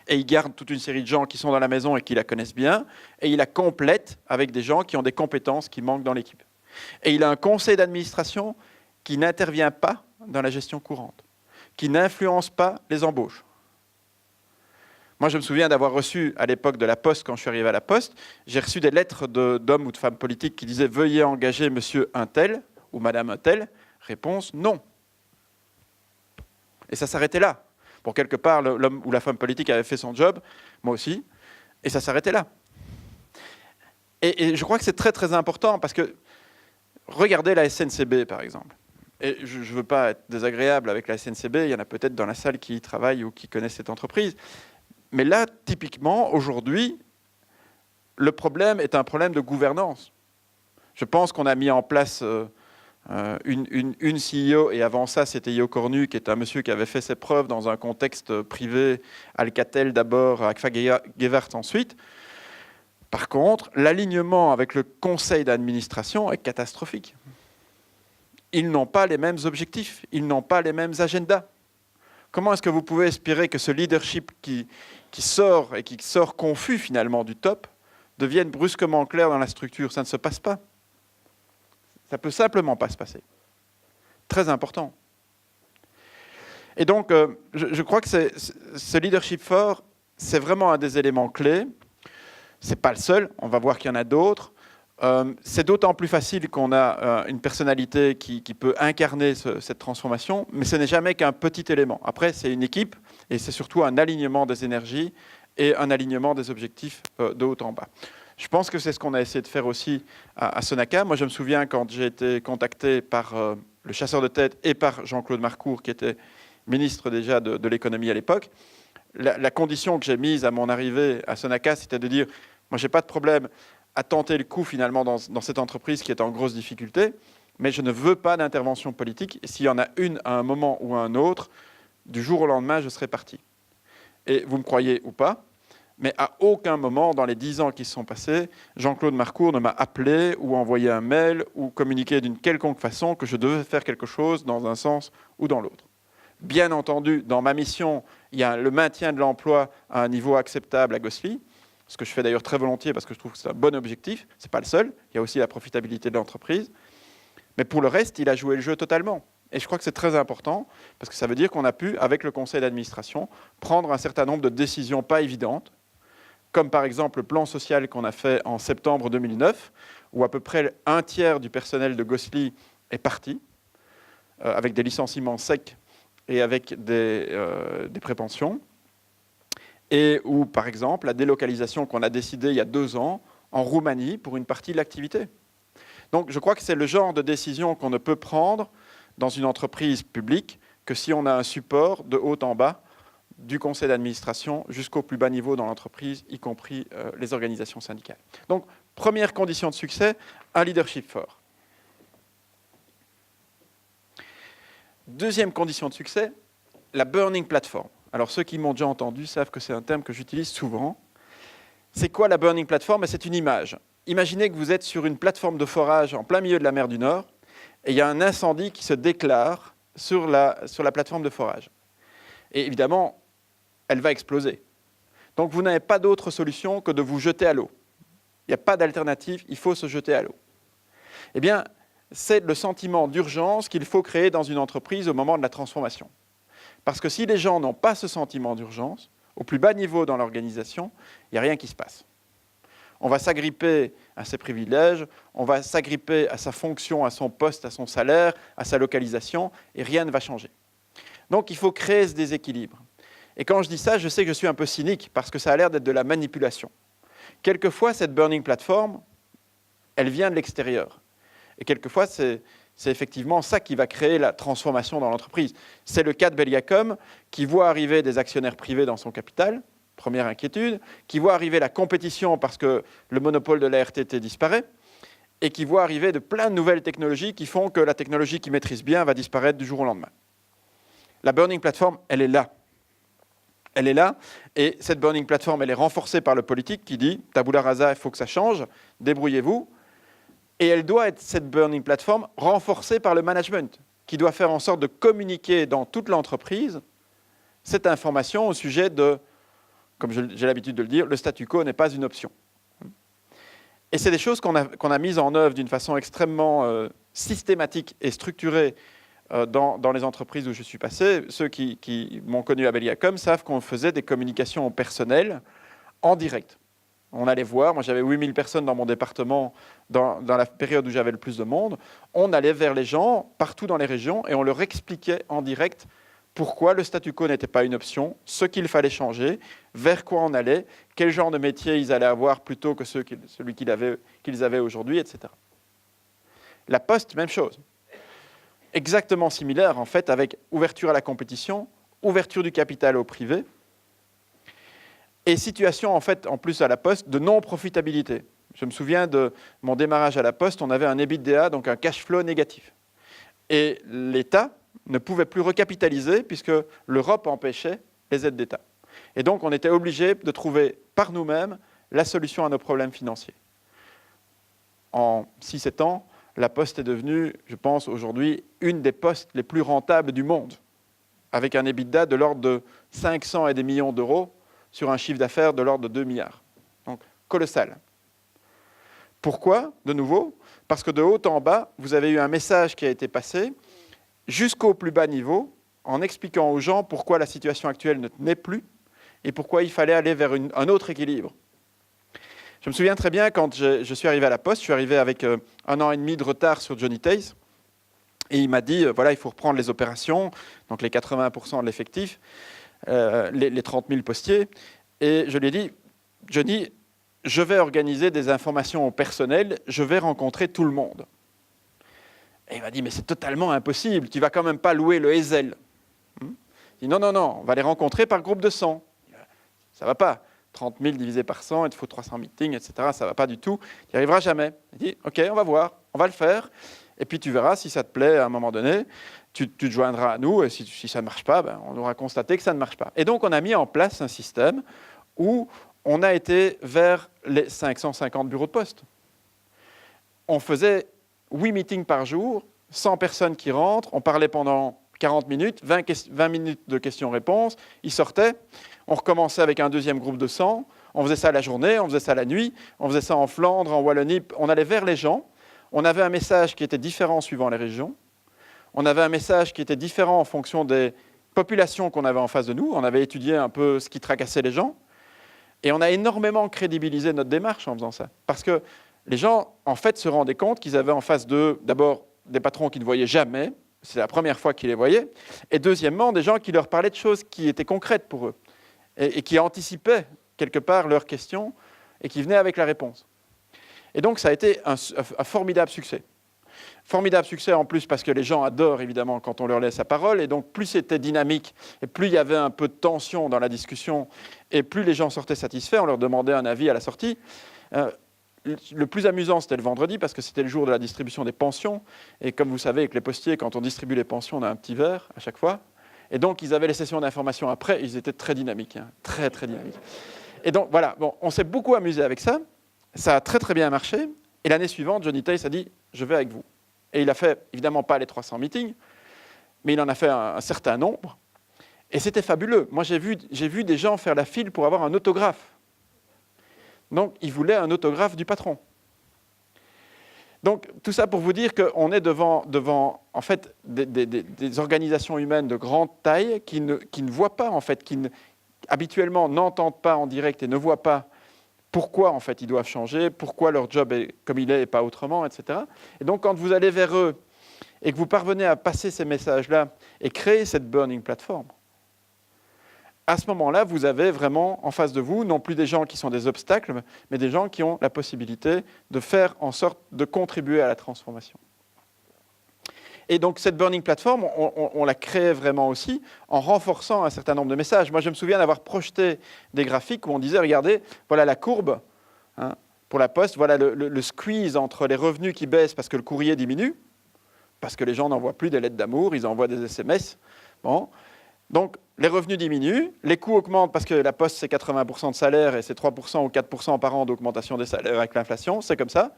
Et il garde toute une série de gens qui sont dans la maison et qui la connaissent bien, et il la complète avec des gens qui ont des compétences qui manquent dans l'équipe. Et il a un conseil d'administration qui n'intervient pas dans la gestion courante, qui n'influence pas les embauches. Moi, je me souviens d'avoir reçu, à l'époque de la Poste, quand je suis arrivé à la Poste, j'ai reçu des lettres d'hommes ou de femmes politiques qui disaient « Veuillez engager monsieur un tel ou madame un tel ». Réponse « Non ». Et ça s'arrêtait là. Bon, quelque part, l'homme ou la femme politique avait fait son job, moi aussi, et ça s'arrêtait là. Et je crois que c'est très très important, parce que regardez la SNCB, par exemple. Et je ne veux pas être désagréable avec la SNCB, il y en a peut-être dans la salle qui y travaillent ou qui connaissent cette entreprise. Mais là, typiquement, aujourd'hui, Le problème est un problème de gouvernance. Je pense qu'on a mis en place une CEO, et avant ça, c'était Yo Cornu, qui est un monsieur qui avait fait ses preuves dans un contexte privé, Alcatel d'abord, Agfa Gewart ensuite. Par contre, l'alignement avec le conseil d'administration est catastrophique. Ils n'ont pas les mêmes objectifs, ils n'ont pas les mêmes agendas. Comment est-ce que vous pouvez espérer que ce leadership qui sort et qui sort confus finalement du top devienne brusquement clair dans la structure? Ça ne se passe pas. Ça ne peut simplement pas se passer. Très important. Et donc, je crois que ce leadership fort, c'est vraiment un des éléments clés. Ce n'est pas le seul, on va voir qu'il y en a d'autres. C'est d'autant plus facile qu'on a une personnalité qui peut incarner cette transformation, mais ce n'est jamais qu'un petit élément. Après, c'est une équipe, et c'est surtout un alignement des énergies et un alignement des objectifs de haut en bas. Je pense que c'est ce qu'on a essayé de faire aussi à Sonaca. Moi, je me souviens quand j'ai été contacté par le chasseur de tête et par Jean-Claude Marcourt, qui était ministre déjà de l'économie à l'époque, la condition que j'ai mise à mon arrivée à Sonaca, c'était de dire, moi, je n'ai pas de problème à tenter le coup finalement dans cette entreprise qui est en grosse difficulté, mais je ne veux pas d'intervention politique. Et s'il y en a une à un moment ou à un autre, du jour au lendemain, je serai parti. Et vous me croyez ou pas, mais à aucun moment, dans les 10 ans qui se sont passés, Jean-Claude Marcourt ne m'a appelé ou envoyé un mail ou communiqué d'une quelconque façon que je devais faire quelque chose dans un sens ou dans l'autre. Bien entendu, dans ma mission, il y a le maintien de l'emploi à un niveau acceptable à Gosselies, ce que je fais d'ailleurs très volontiers parce que je trouve que c'est un bon objectif. Ce n'est pas le seul, il y a aussi la profitabilité de l'entreprise. Mais pour le reste, il a joué le jeu totalement. Et je crois que c'est très important parce que ça veut dire qu'on a pu, avec le conseil d'administration, prendre un certain nombre de décisions pas évidentes, comme par exemple le plan social qu'on a fait en septembre 2009, où à peu près un tiers du personnel de Gosselies est parti, avec des licenciements secs et avec des prépensions, et où, par exemple, la délocalisation qu'on a décidée il y a 2 ans en Roumanie pour une partie de l'activité. Donc je crois que c'est le genre de décision qu'on ne peut prendre dans une entreprise publique que si on a un support de haut en bas, du conseil d'administration jusqu'au plus bas niveau dans l'entreprise, y compris les organisations syndicales. Donc, première condition de succès, un leadership fort. Deuxième condition de succès, la burning platform. Alors, ceux qui m'ont déjà entendu savent que c'est un terme que j'utilise souvent. C'est quoi la burning platform? C'est une image. Imaginez que vous êtes sur une plateforme de forage en plein milieu de la mer du Nord et il y a un incendie qui se déclare sur la plateforme de forage. Et évidemment, elle va exploser. Donc vous n'avez pas d'autre solution que de vous jeter à l'eau. Il n'y a pas d'alternative, il faut se jeter à l'eau. Eh bien, c'est le sentiment d'urgence qu'il faut créer dans une entreprise au moment de la transformation. Parce que si les gens n'ont pas ce sentiment d'urgence, au plus bas niveau dans l'organisation, il n'y a rien qui se passe. On va s'agripper à ses privilèges, on va s'agripper à sa fonction, à son poste, à son salaire, à sa localisation, et rien ne va changer. Donc il faut créer ce déséquilibre. Et quand je dis ça, je sais que je suis un peu cynique, parce que ça a l'air d'être de la manipulation. Quelquefois, cette burning platform, elle vient de l'extérieur. Et quelquefois, c'est effectivement ça qui va créer la transformation dans l'entreprise. C'est le cas de Belgacom, qui voit arriver des actionnaires privés dans son capital, première inquiétude, qui voit arriver la compétition parce que le monopole de la RTT disparaît, et qui voit arriver de plein de nouvelles technologies qui font que la technologie qu'ils maîtrisent bien va disparaître du jour au lendemain. La burning platform, elle est là. Elle est là, et cette burning platform, elle est renforcée par le politique qui dit « tabula rasa, il faut que ça change, débrouillez-vous ». Et elle doit être, cette burning platform, renforcée par le management, qui doit faire en sorte de communiquer dans toute l'entreprise cette information au sujet de, comme j'ai l'habitude de le dire, le statu quo n'est pas une option. Et c'est des choses qu'on a mises en œuvre d'une façon extrêmement systématique et structurée dans les entreprises où je suis passé. Ceux qui m'ont connu à Belgacom savent qu'on faisait des communications au personnel en direct. On allait voir, moi j'avais 8000 personnes dans mon département dans la période où j'avais le plus de monde. On allait vers les gens partout dans les régions et on leur expliquait en direct pourquoi le statu quo n'était pas une option, ce qu'il fallait changer, vers quoi on allait, quel genre de métier ils allaient avoir plutôt que celui qu'ils avaient aujourd'hui, etc. La Poste, même chose. Exactement similaire en fait avec ouverture à la compétition, ouverture du capital au privé. Et situation, en fait, en plus à la Poste, de non-profitabilité. Je me souviens de mon démarrage à la Poste, on avait un EBITDA, donc un cash flow négatif. Et l'État ne pouvait plus recapitaliser puisque l'Europe empêchait les aides d'État. Et donc, on était obligé de trouver par nous-mêmes la solution à nos problèmes financiers. En 6-7 ans, la Poste est devenue, je pense, aujourd'hui, une des postes les plus rentables du monde, avec un EBITDA de l'ordre de 500 et des millions d'euros sur un chiffre d'affaires de l'ordre de 2 milliards. Donc, colossal. Pourquoi, de nouveau? Parce que de haut en bas, vous avez eu un message qui a été passé jusqu'au plus bas niveau, en expliquant aux gens pourquoi la situation actuelle ne tenait plus et pourquoi il fallait aller vers un autre équilibre. Je me souviens très bien, quand je suis arrivé à la Poste, je suis arrivé avec 1 an et demi de retard sur Johnny Tays, et il m'a dit, voilà, il faut reprendre les opérations, donc les 80% de l'effectif, les 30 000 postiers, et je lui ai dit, Johnny, je vais organiser des informations au personnel, je vais rencontrer tout le monde. Et il m'a dit, mais c'est totalement impossible, tu ne vas quand même pas louer le Hazel. Il dit, non, on va les rencontrer par groupe de 100. Ça ne va pas. 30 000 divisé par 100, il te faut 300 meetings, etc. Ça ne va pas du tout. Tu n'y arriveras jamais. Il dit, OK, on va voir, on va le faire. Et puis tu verras, si ça te plaît à un moment donné, tu te joindras à nous. Et si ça ne marche pas, on aura constaté que ça ne marche pas. Et donc, on a mis en place un système où on a été vers les 550 bureaux de poste. On faisait 8 meetings par jour, 100 personnes qui rentrent, on parlait pendant 40 minutes, 20 minutes de questions-réponses, ils sortaient, on recommençait avec un deuxième groupe de 100, on faisait ça la journée, on faisait ça la nuit, on faisait ça en Flandre, en Wallonie, on allait vers les gens, on avait un message qui était différent suivant les régions, on avait un message qui était différent en fonction des populations qu'on avait en face de nous, on avait étudié un peu ce qui tracassait les gens, et on a énormément crédibilisé notre démarche en faisant ça, parce que les gens, en fait, se rendaient compte qu'ils avaient en face d'eux, d'abord, des patrons qu'ils ne voyaient jamais, c'est la première fois qu'ils les voyaient, et deuxièmement, des gens qui leur parlaient de choses qui étaient concrètes pour eux, et qui anticipaient quelque part leurs questions, et qui venaient avec la réponse. Et donc, ça a été un formidable succès. Formidable succès en plus parce que les gens adorent évidemment quand on leur laisse la parole, et donc plus c'était dynamique, et plus il y avait un peu de tension dans la discussion, et plus les gens sortaient satisfaits, on leur demandait un avis à la sortie. Le plus amusant, c'était le vendredi, parce que c'était le jour de la distribution des pensions. Et comme vous savez, avec les postiers, quand on distribue les pensions, on a un petit verre à chaque fois. Et donc, ils avaient les sessions d'information après, ils étaient très dynamiques, très, très dynamiques. Et donc, voilà, on s'est beaucoup amusé avec ça. Ça a très, très bien marché. Et l'année suivante, Johnny Tays a dit, je vais avec vous. Et il a fait, évidemment, pas les 300 meetings, mais il en a fait un certain nombre. Et c'était fabuleux. Moi, j'ai vu des gens faire la file pour avoir un autographe. Donc, il voulait un autographe du patron. Donc, tout ça pour vous dire qu'on est devant en fait, des organisations humaines de grande taille qui ne voient pas, en fait, habituellement n'entendent pas en direct et ne voient pas pourquoi, en fait, ils doivent changer, pourquoi leur job est comme il est et pas autrement, etc. Et donc, quand vous allez vers eux et que vous parvenez à passer ces messages-là et créer cette burning platform, à ce moment-là, vous avez vraiment en face de vous, non plus des gens qui sont des obstacles, mais des gens qui ont la possibilité de faire en sorte de contribuer à la transformation. Et donc, cette burning platform, on la crée vraiment aussi en renforçant un certain nombre de messages. Moi, je me souviens d'avoir projeté des graphiques où on disait, regardez, voilà la courbe pour la Poste, voilà le squeeze entre les revenus qui baissent parce que le courrier diminue, parce que les gens n'envoient plus des lettres d'amour, ils envoient des SMS. Bon. Donc, les revenus diminuent, les coûts augmentent parce que la Poste, c'est 80% de salaire et c'est 3% ou 4% par an d'augmentation des salaires avec l'inflation, c'est comme ça.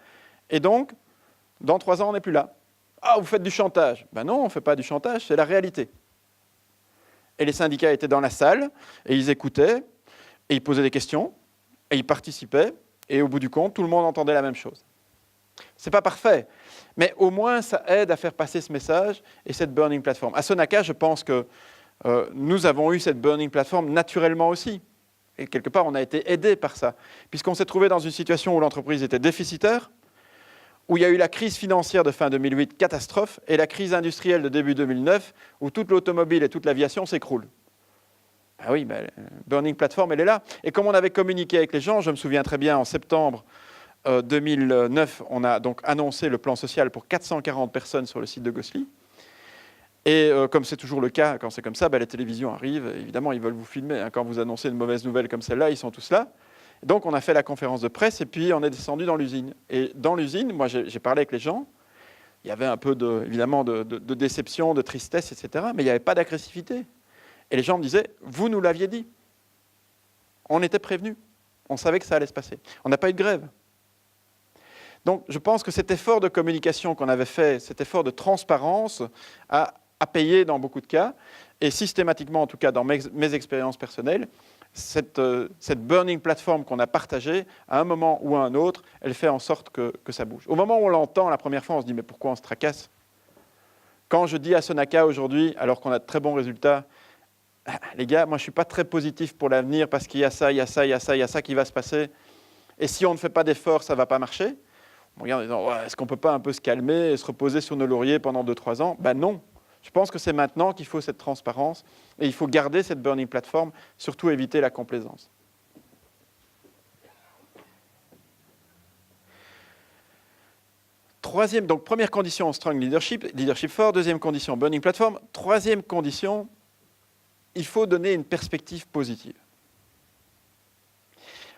Et donc, dans 3 ans, on n'est plus là. Ah, vous faites du chantage. Ben non, on ne fait pas du chantage, c'est la réalité. Et les syndicats étaient dans la salle, et ils écoutaient, et ils posaient des questions, et ils participaient, et au bout du compte, tout le monde entendait la même chose. Ce n'est pas parfait, mais au moins, ça aide à faire passer ce message et cette burning platform. À Sonaca, je pense que nous avons eu cette burning platform naturellement aussi. Et quelque part, on a été aidé par ça, puisqu'on s'est trouvé dans une situation où l'entreprise était déficitaire, où il y a eu la crise financière de fin 2008, catastrophe, et la crise industrielle de début 2009, où toute l'automobile et toute l'aviation s'écroulent. Ah oui, ben, burning platform, elle est là. Et comme on avait communiqué avec les gens, je me souviens très bien, en septembre 2009, on a donc annoncé le plan social pour 440 personnes sur le site de Gosselies. Et comme c'est toujours le cas quand c'est comme ça, les télévisions arrivent, évidemment ils veulent vous filmer. Quand vous annoncez une mauvaise nouvelle comme celle-là, ils sont tous là. Donc on a fait la conférence de presse et puis on est descendu dans l'usine. Et dans l'usine, moi j'ai parlé avec les gens, il y avait un peu évidemment de déception, de tristesse, etc. Mais il n'y avait pas d'agressivité. Et les gens me disaient, vous nous l'aviez dit. On était prévenus. On savait que ça allait se passer. On n'a pas eu de grève. Donc je pense que cet effort de communication qu'on avait fait, cet effort de transparence a payé dans beaucoup de cas. Et systématiquement, en tout cas dans mes expériences personnelles, cette burning platform qu'on a partagée, à un moment ou à un autre, elle fait en sorte que ça bouge. Au moment où on l'entend la première fois, on se dit « mais pourquoi on se tracasse ?» Quand je dis à Sonaca aujourd'hui, alors qu'on a de très bons résultats, « les gars, moi je ne suis pas très positif pour l'avenir parce qu'il y a ça, il y a ça, il y a ça, il y a ça qui va se passer. Et si on ne fait pas d'efforts, ça ne va pas marcher. » On regarde en disant ouais, « est-ce qu'on ne peut pas un peu se calmer et se reposer sur nos lauriers pendant 2-3 ans ?» Ben non. Je pense que c'est maintenant qu'il faut cette transparence et il faut garder cette burning platform, surtout éviter la complaisance. Troisième, donc première condition, strong leadership, leadership fort. Deuxième condition, burning platform. Troisième condition, il faut donner une perspective positive.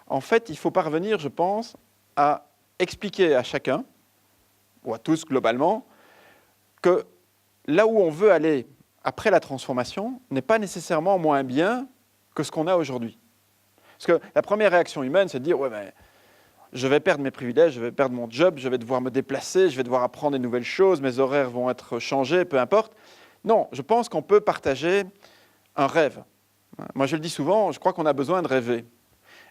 En fait, il faut parvenir, je pense, à expliquer à chacun, ou à tous globalement, que là où on veut aller après la transformation n'est pas nécessairement moins bien que ce qu'on a aujourd'hui. Parce que la première réaction humaine, c'est de dire « ouais, mais je vais perdre mes privilèges, je vais perdre mon job, je vais devoir me déplacer, je vais devoir apprendre des nouvelles choses, mes horaires vont être changés, peu importe. » Non, je pense qu'on peut partager un rêve. Moi, je le dis souvent, je crois qu'on a besoin de rêver.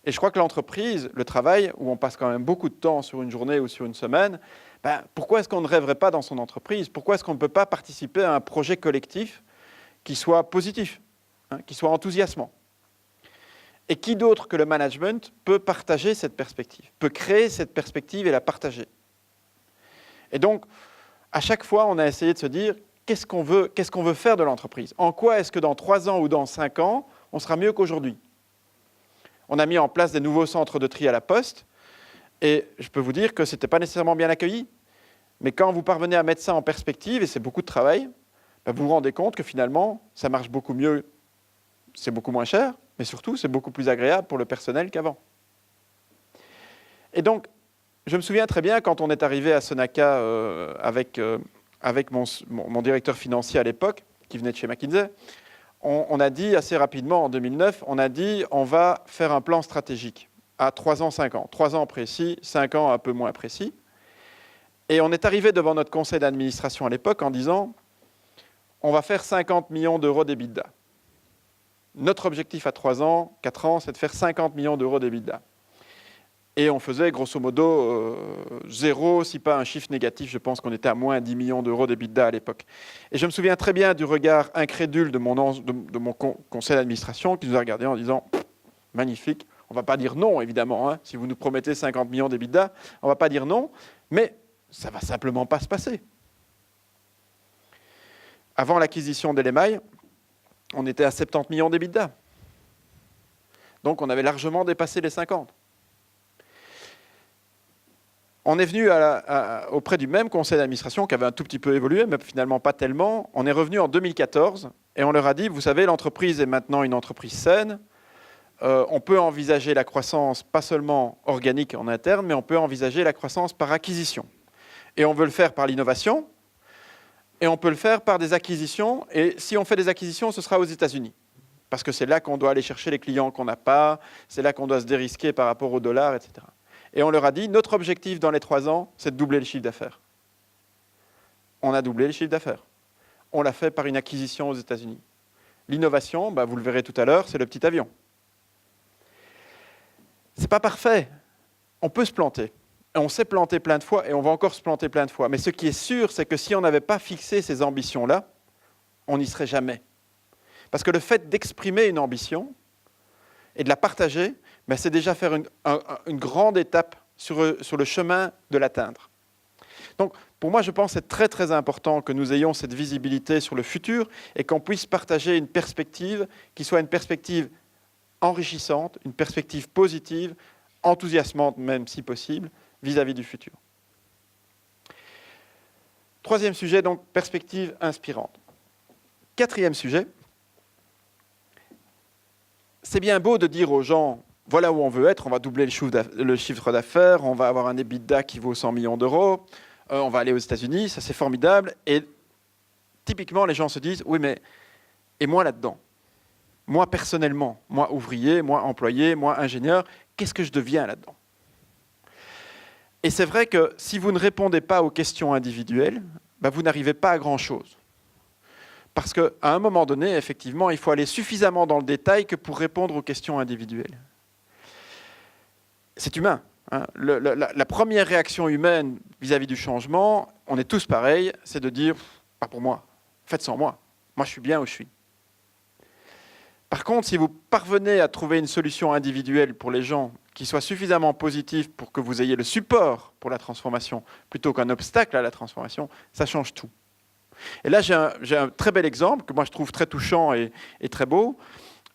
Et je crois que l'entreprise, le travail, où on passe quand même beaucoup de temps sur une journée ou sur une semaine, pourquoi est-ce qu'on ne rêverait pas dans son entreprise? Pourquoi est-ce qu'on ne peut pas participer à un projet collectif qui soit positif, qui soit enthousiasmant? Et qui d'autre que le management peut partager cette perspective, peut créer cette perspective et la partager? Et donc, à chaque fois, on a essayé de se dire qu'est-ce qu'on veut faire de l'entreprise? En quoi est-ce que dans 3 ans ou dans 5 ans, on sera mieux qu'aujourd'hui? On a mis en place des nouveaux centres de tri à la Poste, et je peux vous dire que ce n'était pas nécessairement bien accueilli. Mais quand vous parvenez à mettre ça en perspective, et c'est beaucoup de travail, vous vous rendez compte que finalement, ça marche beaucoup mieux, c'est beaucoup moins cher, mais surtout, c'est beaucoup plus agréable pour le personnel qu'avant. Et donc, je me souviens très bien quand on est arrivé à Sonaca avec mon directeur financier à l'époque, qui venait de chez McKinsey, on a dit assez rapidement, en 2009, on a dit on va faire un plan stratégique à 3 ans, 5 ans. 3 ans précis, 5 ans un peu moins précis. Et on est arrivé devant notre conseil d'administration à l'époque en disant on va faire 50 millions d'euros d'EBITDA. Notre objectif à 3 ans, 4 ans, c'est de faire 50 millions d'euros d'EBITDA. Et on faisait grosso modo 0, si pas un chiffre négatif, je pense qu'on était à moins 10 millions d'euros d'EBITDA à l'époque. Et je me souviens très bien du regard incrédule de mon conseil d'administration qui nous a regardé en disant « magnifique, on ne va pas dire non évidemment, si vous nous promettez 50 millions d'EBITDA, on ne va pas dire non, mais ça ne va simplement pas se passer. » Avant l'acquisition d'Elemail, on était à 70 millions d'EBITDA. Donc on avait largement dépassé les 50. On est venu auprès du même conseil d'administration qui avait un tout petit peu évolué, mais finalement pas tellement. On est revenu en 2014 et on leur a dit, vous savez, l'entreprise est maintenant une entreprise saine. On peut envisager la croissance pas seulement organique en interne, mais on peut envisager la croissance par acquisition. Et on veut le faire par l'innovation, et on peut le faire par des acquisitions. Et si on fait des acquisitions, ce sera aux États-Unis. Parce que c'est là qu'on doit aller chercher les clients qu'on n'a pas, c'est là qu'on doit se dérisquer par rapport au dollar, etc. Et on leur a dit, notre objectif dans les 3 ans, c'est de doubler le chiffre d'affaires. On a doublé le chiffre d'affaires. On l'a fait par une acquisition aux États-Unis. L'innovation, vous le verrez tout à l'heure, c'est le petit avion. Ce n'est pas parfait. On peut se planter. Et on s'est planté plein de fois et on va encore se planter plein de fois. Mais ce qui est sûr, c'est que si on n'avait pas fixé ces ambitions-là, on n'y serait jamais. Parce que le fait d'exprimer une ambition et de la partager, c'est déjà faire une grande étape sur le chemin de l'atteindre. Donc, pour moi, je pense que c'est très, très important que nous ayons cette visibilité sur le futur et qu'on puisse partager une perspective qui soit une perspective enrichissante, une perspective positive, enthousiasmante même si possible, vis-à-vis du futur. Troisième sujet, donc, perspective inspirante. Quatrième sujet, c'est bien beau de dire aux gens, voilà où on veut être, on va doubler le chiffre d'affaires, on va avoir un EBITDA qui vaut 100 millions d'euros, on va aller aux États-Unis, ça c'est formidable. Et typiquement, les gens se disent, oui, mais et moi là-dedans? Moi personnellement, moi ouvrier, moi employé, moi ingénieur, qu'est-ce que je deviens là-dedans? Et c'est vrai que si vous ne répondez pas aux questions individuelles, vous n'arrivez pas à grand-chose. Parce qu'à un moment donné, effectivement, il faut aller suffisamment dans le détail que pour répondre aux questions individuelles. C'est humain. Hein. La première réaction humaine vis-à-vis du changement, on est tous pareils, c'est de dire « pas pour moi, faites sans moi, moi je suis bien où je suis ». Par contre, si vous parvenez à trouver une solution individuelle pour les gens qui soit suffisamment positive pour que vous ayez le support pour la transformation, plutôt qu'un obstacle à la transformation, ça change tout. Et là, j'ai un très bel exemple que moi je trouve très touchant et très beau.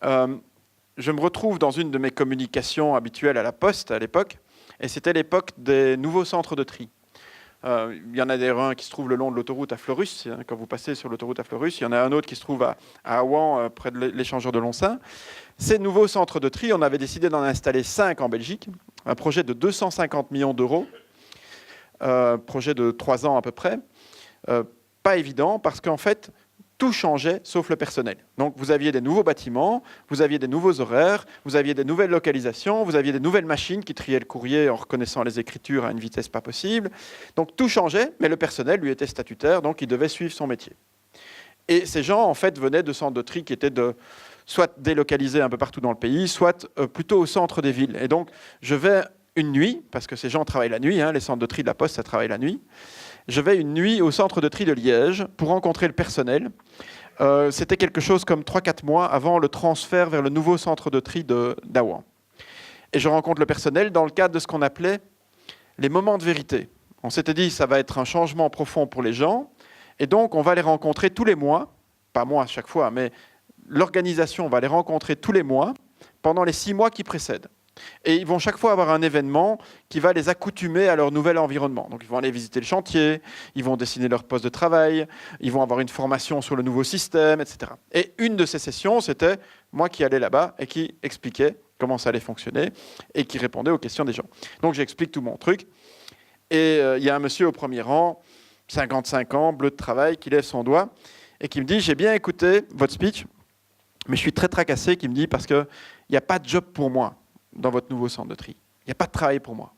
Je me retrouve dans une de mes communications habituelles à la Poste à l'époque, et c'était l'époque des nouveaux centres de tri. Il y en a d'ailleurs un qui se trouve le long de l'autoroute à Fleurus, quand vous passez sur l'autoroute à Fleurus. Il y en a un autre qui se trouve à Aouan, près de l'échangeur de Lonsin. Ces nouveaux centres de tri, on avait décidé d'en installer 5 en Belgique, un projet de 250 millions d'euros, projet de 3 ans à peu près. Pas évident parce qu'en fait, tout changeait sauf le personnel. Donc vous aviez des nouveaux bâtiments, vous aviez des nouveaux horaires, vous aviez des nouvelles localisations, vous aviez des nouvelles machines qui triaient le courrier en reconnaissant les écritures à une vitesse pas possible. Donc tout changeait, mais le personnel, lui, était statutaire, donc il devait suivre son métier. Et ces gens, en fait, venaient de centres de tri qui étaient soit délocalisés un peu partout dans le pays, soit plutôt au centre des villes. Et donc je vais une nuit, parce que ces gens travaillent la nuit, hein, les centres de tri de la Poste, ça travaille la nuit. Je vais une nuit au centre de tri de Liège pour rencontrer le personnel. C'était quelque chose comme 3-4 mois avant le transfert vers le nouveau centre de tri d'Aouan. Et je rencontre le personnel dans le cadre de ce qu'on appelait les moments de vérité. On s'était dit ça va être un changement profond pour les gens, et donc on va les rencontrer tous les mois, pas moi à chaque fois, mais l'organisation va les rencontrer tous les mois pendant les 6 mois qui précèdent. Et ils vont chaque fois avoir un événement qui va les accoutumer à leur nouvel environnement. Donc ils vont aller visiter le chantier, ils vont dessiner leur poste de travail, ils vont avoir une formation sur le nouveau système, etc. Et une de ces sessions, c'était moi qui allais là-bas et qui expliquais comment ça allait fonctionner et qui répondait aux questions des gens. Donc j'explique tout mon truc. Et il y a un monsieur au premier rang, 55 ans, bleu de travail, qui lève son doigt et qui me dit « J'ai bien écouté votre speech, mais je suis très tracassé », qui me dit « parce qu'il n'y a pas de job pour moi dans votre nouveau centre de tri. Il n'y a pas de travail pour moi. »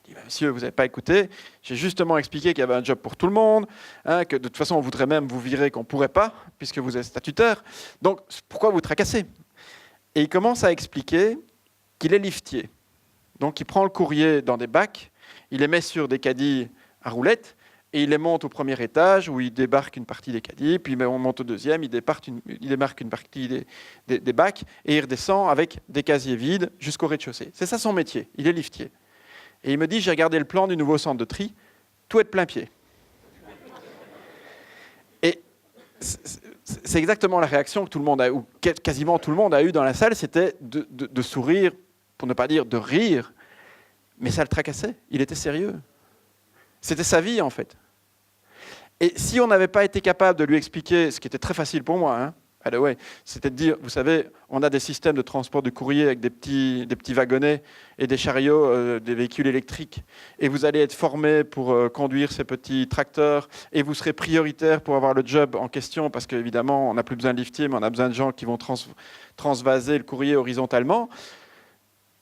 Je dis, monsieur, vous n'avez pas écouté. J'ai justement expliqué qu'il y avait un job pour tout le monde, hein, que de toute façon, on voudrait même vous virer qu'on ne pourrait pas, puisque vous êtes statutaire. Donc, pourquoi vous tracassez? Et il commence à expliquer qu'il est liftier. Donc, il prend le courrier dans des bacs, il les met sur des caddies à roulettes, et il les monte au premier étage où il débarque une partie des caddies, puis on monte au deuxième, il débarque une partie des bacs, et il redescend avec des casiers vides jusqu'au rez-de-chaussée. C'est ça son métier, il est liftier. Et il me dit, j'ai regardé le plan du nouveau centre de tri, tout est de plein pied. Et c'est exactement la réaction que tout le monde a, ou quasiment tout le monde a eu dans la salle, c'était de sourire, pour ne pas dire de rire, mais ça le tracassait, il était sérieux. C'était sa vie, en fait. Et si on n'avait pas été capable de lui expliquer, ce qui était très facile pour moi, hein, c'était de dire, vous savez, on a des systèmes de transport de courrier avec des petits wagonnets et des chariots, des véhicules électriques, et vous allez être formé pour conduire ces petits tracteurs, et vous serez prioritaire pour avoir le job en question, parce qu'évidemment, on n'a plus besoin de liftiers, mais on a besoin de gens qui vont transvaser le courrier horizontalement.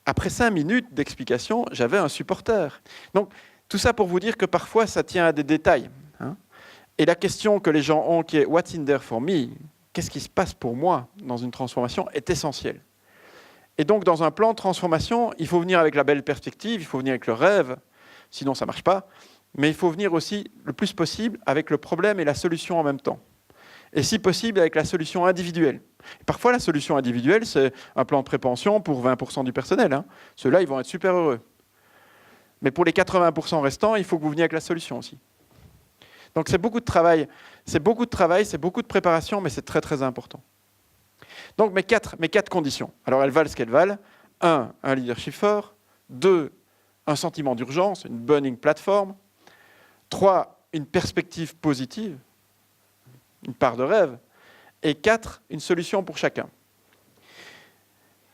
Après 5 minutes d'explication, j'avais un supporter. Donc, tout ça pour vous dire que parfois, ça tient à des détails. Hein. Et la question que les gens ont, qui est « What's in there for me ?» Qu'est-ce qui se passe pour moi dans une transformation est essentielle. Et donc, dans un plan de transformation, il faut venir avec la belle perspective, il faut venir avec le rêve, sinon ça ne marche pas. Mais il faut venir aussi, le plus possible, avec le problème et la solution en même temps. Et si possible, avec la solution individuelle. Et parfois, la solution individuelle, c'est un plan de prépension pour 20% du personnel. Hein. Ceux-là, ils vont être super heureux. Mais pour les 80% restants, il faut que vous veniez avec la solution aussi. Donc c'est beaucoup de travail, c'est beaucoup de préparation, mais c'est très très important. Donc mes quatre conditions. Alors elles valent ce qu'elles valent. 1, un leadership fort. 2, un sentiment d'urgence, une burning platform. 3, une perspective positive, une part de rêve. Et 4, une solution pour chacun.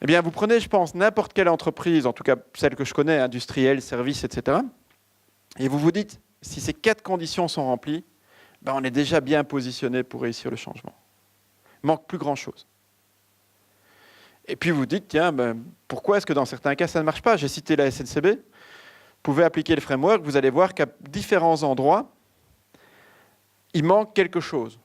Eh bien, vous prenez, je pense, n'importe quelle entreprise, en tout cas celle que je connais, industrielle, service, etc. Et vous vous dites, si ces 4 conditions sont remplies, ben on est déjà bien positionné pour réussir le changement. Il manque plus grand-chose. Et puis vous dites, tiens, ben, pourquoi est-ce que dans certains cas ça ne marche pas? J'ai cité la SNCB. Vous pouvez appliquer le framework, vous allez voir qu'à différents endroits, il manque quelque chose.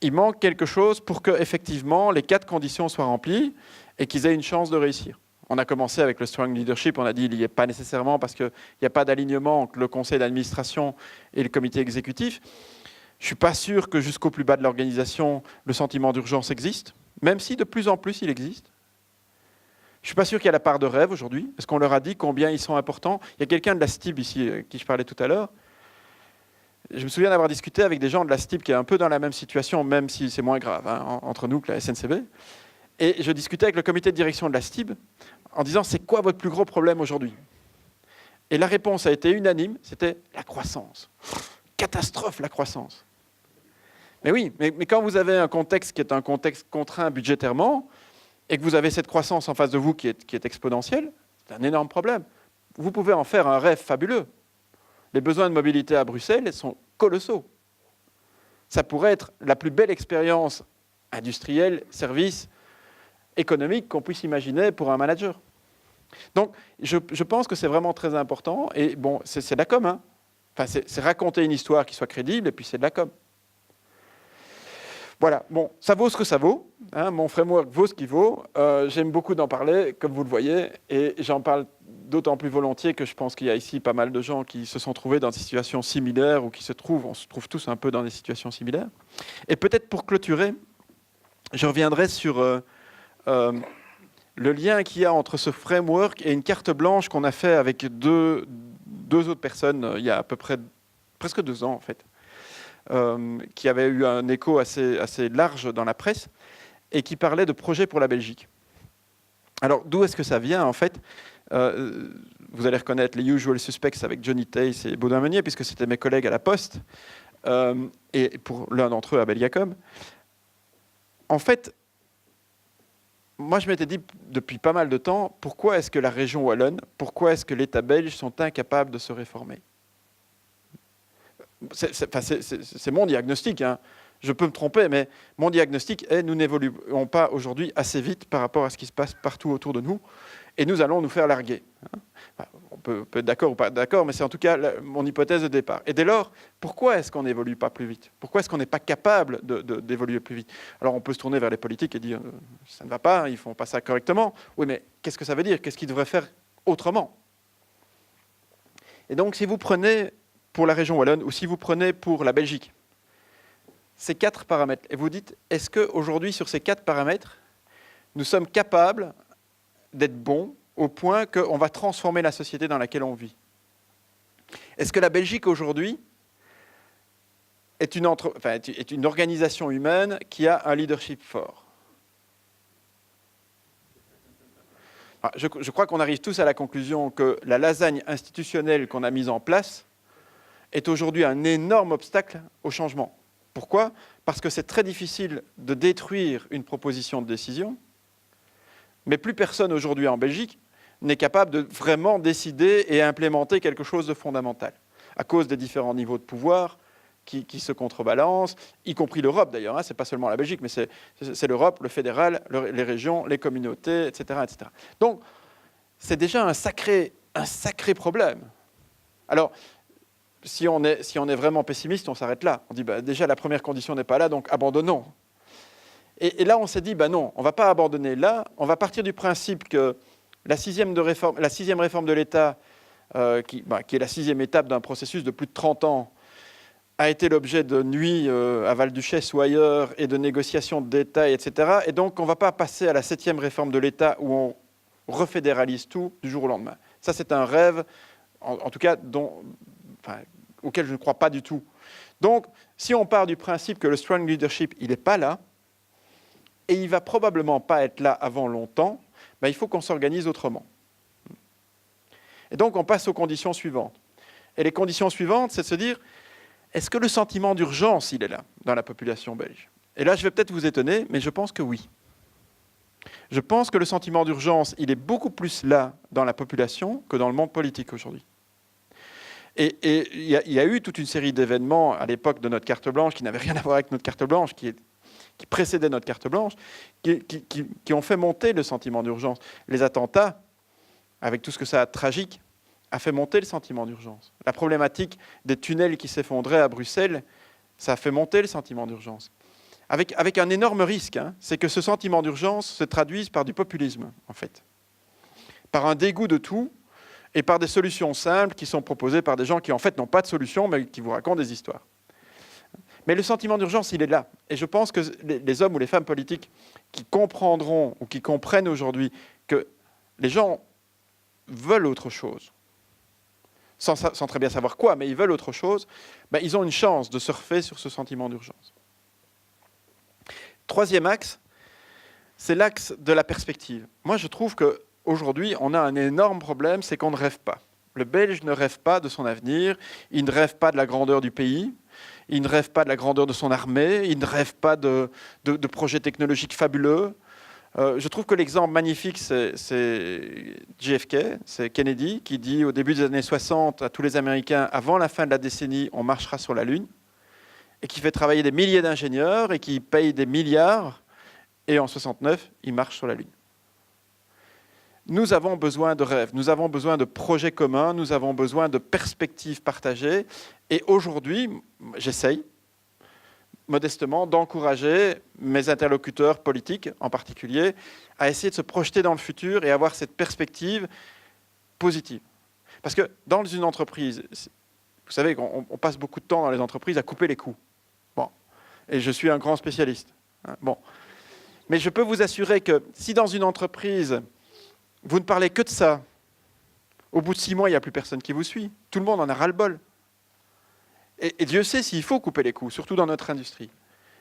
Il manque quelque chose pour que, effectivement, les 4 conditions soient remplies et qu'ils aient une chance de réussir. On a commencé avec le strong leadership, on a dit qu'il n'y est pas nécessairement parce qu'il n'y a pas d'alignement entre le conseil d'administration et le comité exécutif. Je ne suis pas sûr que jusqu'au plus bas de l'organisation, le sentiment d'urgence existe, même si de plus en plus il existe. Je ne suis pas sûr qu'il y a la part de rêve aujourd'hui. Est-ce qu'on leur a dit combien ils sont importants? Il y a quelqu'un de la STIB ici, qui je parlais tout à l'heure. Je me souviens d'avoir discuté avec des gens de la STIB qui est un peu dans la même situation, même si c'est moins grave entre nous que la SNCB. Et je discutais avec le comité de direction de la STIB en disant « c'est quoi votre plus gros problème aujourd'hui ?» Et la réponse a été unanime, c'était la croissance. Catastrophe, la croissance. Mais oui, mais quand vous avez un contexte qui est un contexte contraint budgétairement et que vous avez cette croissance en face de vous qui est exponentielle, c'est un énorme problème. Vous pouvez en faire un rêve fabuleux. Les besoins de mobilité à Bruxelles sont colossaux. Ça pourrait être la plus belle expérience industrielle, service, économique qu'on puisse imaginer pour un manager. Donc, je pense que c'est vraiment très important. Et bon, c'est de la com. Hein. Enfin, c'est raconter une histoire qui soit crédible, et puis c'est de la com. Voilà, bon, ça vaut ce que ça vaut. Hein, mon framework vaut ce qu'il vaut. J'aime beaucoup d'en parler, comme vous le voyez, et j'en parle d'autant plus volontiers que je pense qu'il y a ici pas mal de gens qui se sont trouvés dans des situations similaires ou on se trouve tous un peu dans des situations similaires. Et peut-être pour clôturer, je reviendrai sur le lien qu'il y a entre ce framework et une carte blanche qu'on a fait avec deux autres personnes il y a à peu près presque 2 ans en fait. Qui avait eu un écho assez large dans la presse et qui parlait de projets pour la Belgique. Alors, d'où est-ce que ça vient, en fait? Vous allez reconnaître les usual suspects avec Johnny Tace et Baudouin Meunier, puisque c'était mes collègues à la Poste, et pour l'un d'entre eux à Belgacom. En fait, moi, je m'étais dit depuis pas mal de temps, pourquoi est-ce que la région wallonne, pourquoi est-ce que l'État belge sont incapables de se réformer? C'est mon diagnostic, hein. Je peux me tromper, mais mon diagnostic est nous n'évoluons pas aujourd'hui assez vite par rapport à ce qui se passe partout autour de nous, et nous allons nous faire larguer. Enfin, on peut être d'accord ou pas d'accord, mais c'est en tout cas mon hypothèse de départ. Et dès lors, pourquoi est-ce qu'on n'évolue pas plus vite? Pourquoi est-ce qu'on n'est pas capable d'évoluer plus vite? Alors on peut se tourner vers les politiques et dire ça ne va pas, ils ne font pas ça correctement. Oui, mais qu'est-ce que ça veut dire? Qu'est-ce qu'ils devraient faire autrement? Et donc si vous prenez pour la région wallonne, ou si vous prenez pour la Belgique, ces 4 paramètres, et vous dites, est-ce qu'aujourd'hui, sur ces 4 paramètres, nous sommes capables d'être bons au point qu'on va transformer la société dans laquelle on vit? Est-ce que la Belgique, aujourd'hui, est une organisation humaine qui a un leadership fort? Je crois qu'on arrive tous à la conclusion que la lasagne institutionnelle qu'on a mise en place est aujourd'hui un énorme obstacle au changement. Pourquoi? Parce que c'est très difficile de détruire une proposition de décision, mais plus personne aujourd'hui en Belgique n'est capable de vraiment décider et implémenter quelque chose de fondamental, à cause des différents niveaux de pouvoir qui se contrebalancent, y compris l'Europe d'ailleurs, hein, ce n'est pas seulement la Belgique, mais c'est l'Europe, le fédéral, les régions, les communautés, etc., etc. Donc, c'est déjà un sacré problème. Alors, si on est vraiment pessimiste, on s'arrête là. On dit, déjà, la première condition n'est pas là, donc abandonnons. Et là, on s'est dit, non, on ne va pas abandonner là. On va partir du principe que la sixième réforme de l'État, qui est la 6e étape d'un processus de plus de 30 ans, a été l'objet de nuits à Val-Duchesse ou ailleurs, et de négociations de détails, etc. Et donc, on ne va pas passer à la 7e réforme de l'État où on refédéralise tout du jour au lendemain. Ça, c'est un rêve, en tout cas, auquel je ne crois pas du tout. Donc, si on part du principe que le strong leadership, il n'est pas là, et il ne va probablement pas être là avant longtemps, il faut qu'on s'organise autrement. Et donc, on passe aux conditions suivantes. Et les conditions suivantes, c'est de se dire, est-ce que le sentiment d'urgence, il est là, dans la population belge? Et là, je vais peut-être vous étonner, mais je pense que oui. Je pense que le sentiment d'urgence, il est beaucoup plus là dans la population que dans le monde politique aujourd'hui. Et il y a eu toute une série d'événements à l'époque de notre carte blanche qui n'avaient rien à voir avec notre carte blanche, qui précédaient notre carte blanche, qui ont fait monter le sentiment d'urgence. Les attentats, avec tout ce que ça a de tragique, a fait monter le sentiment d'urgence. La problématique des tunnels qui s'effondraient à Bruxelles, ça a fait monter le sentiment d'urgence. Avec un énorme risque, hein, c'est que ce sentiment d'urgence se traduise par du populisme, en fait. Par un dégoût de tout, et par des solutions simples qui sont proposées par des gens qui, en fait, n'ont pas de solution, mais qui vous racontent des histoires. Mais le sentiment d'urgence, il est là. Et je pense que les hommes ou les femmes politiques qui comprendront ou qui comprennent aujourd'hui que les gens veulent autre chose, sans très bien savoir quoi, mais ils veulent autre chose, ben, ils ont une chance de surfer sur ce sentiment d'urgence. Troisième axe, c'est l'axe de la perspective. Moi, je trouve qu'aujourd'hui, on a un énorme problème, c'est qu'on ne rêve pas. Le Belge ne rêve pas de son avenir, il ne rêve pas de la grandeur du pays, il ne rêve pas de la grandeur de son armée, il ne rêve pas de projets technologiques fabuleux. Je trouve que l'exemple magnifique, c'est JFK, c'est Kennedy, qui dit au début des années 60 à tous les Américains, avant la fin de la décennie, on marchera sur la Lune, et qui fait travailler des milliers d'ingénieurs et qui paye des milliards, et en 69, il marche sur la Lune. Nous avons besoin de rêves, nous avons besoin de projets communs, nous avons besoin de perspectives partagées, et aujourd'hui, j'essaye, modestement, d'encourager mes interlocuteurs politiques, en particulier, à essayer de se projeter dans le futur et avoir cette perspective positive. Parce que dans une entreprise, vous savez qu'on passe beaucoup de temps dans les entreprises à couper les coûts. Bon. Et je suis un grand spécialiste. Bon. Mais je peux vous assurer que si dans une entreprise, vous ne parlez que de ça, au bout de 6 mois, il n'y a plus personne qui vous suit. Tout le monde en a ras-le-bol. Et Dieu sait s'il faut couper les coûts, surtout dans notre industrie.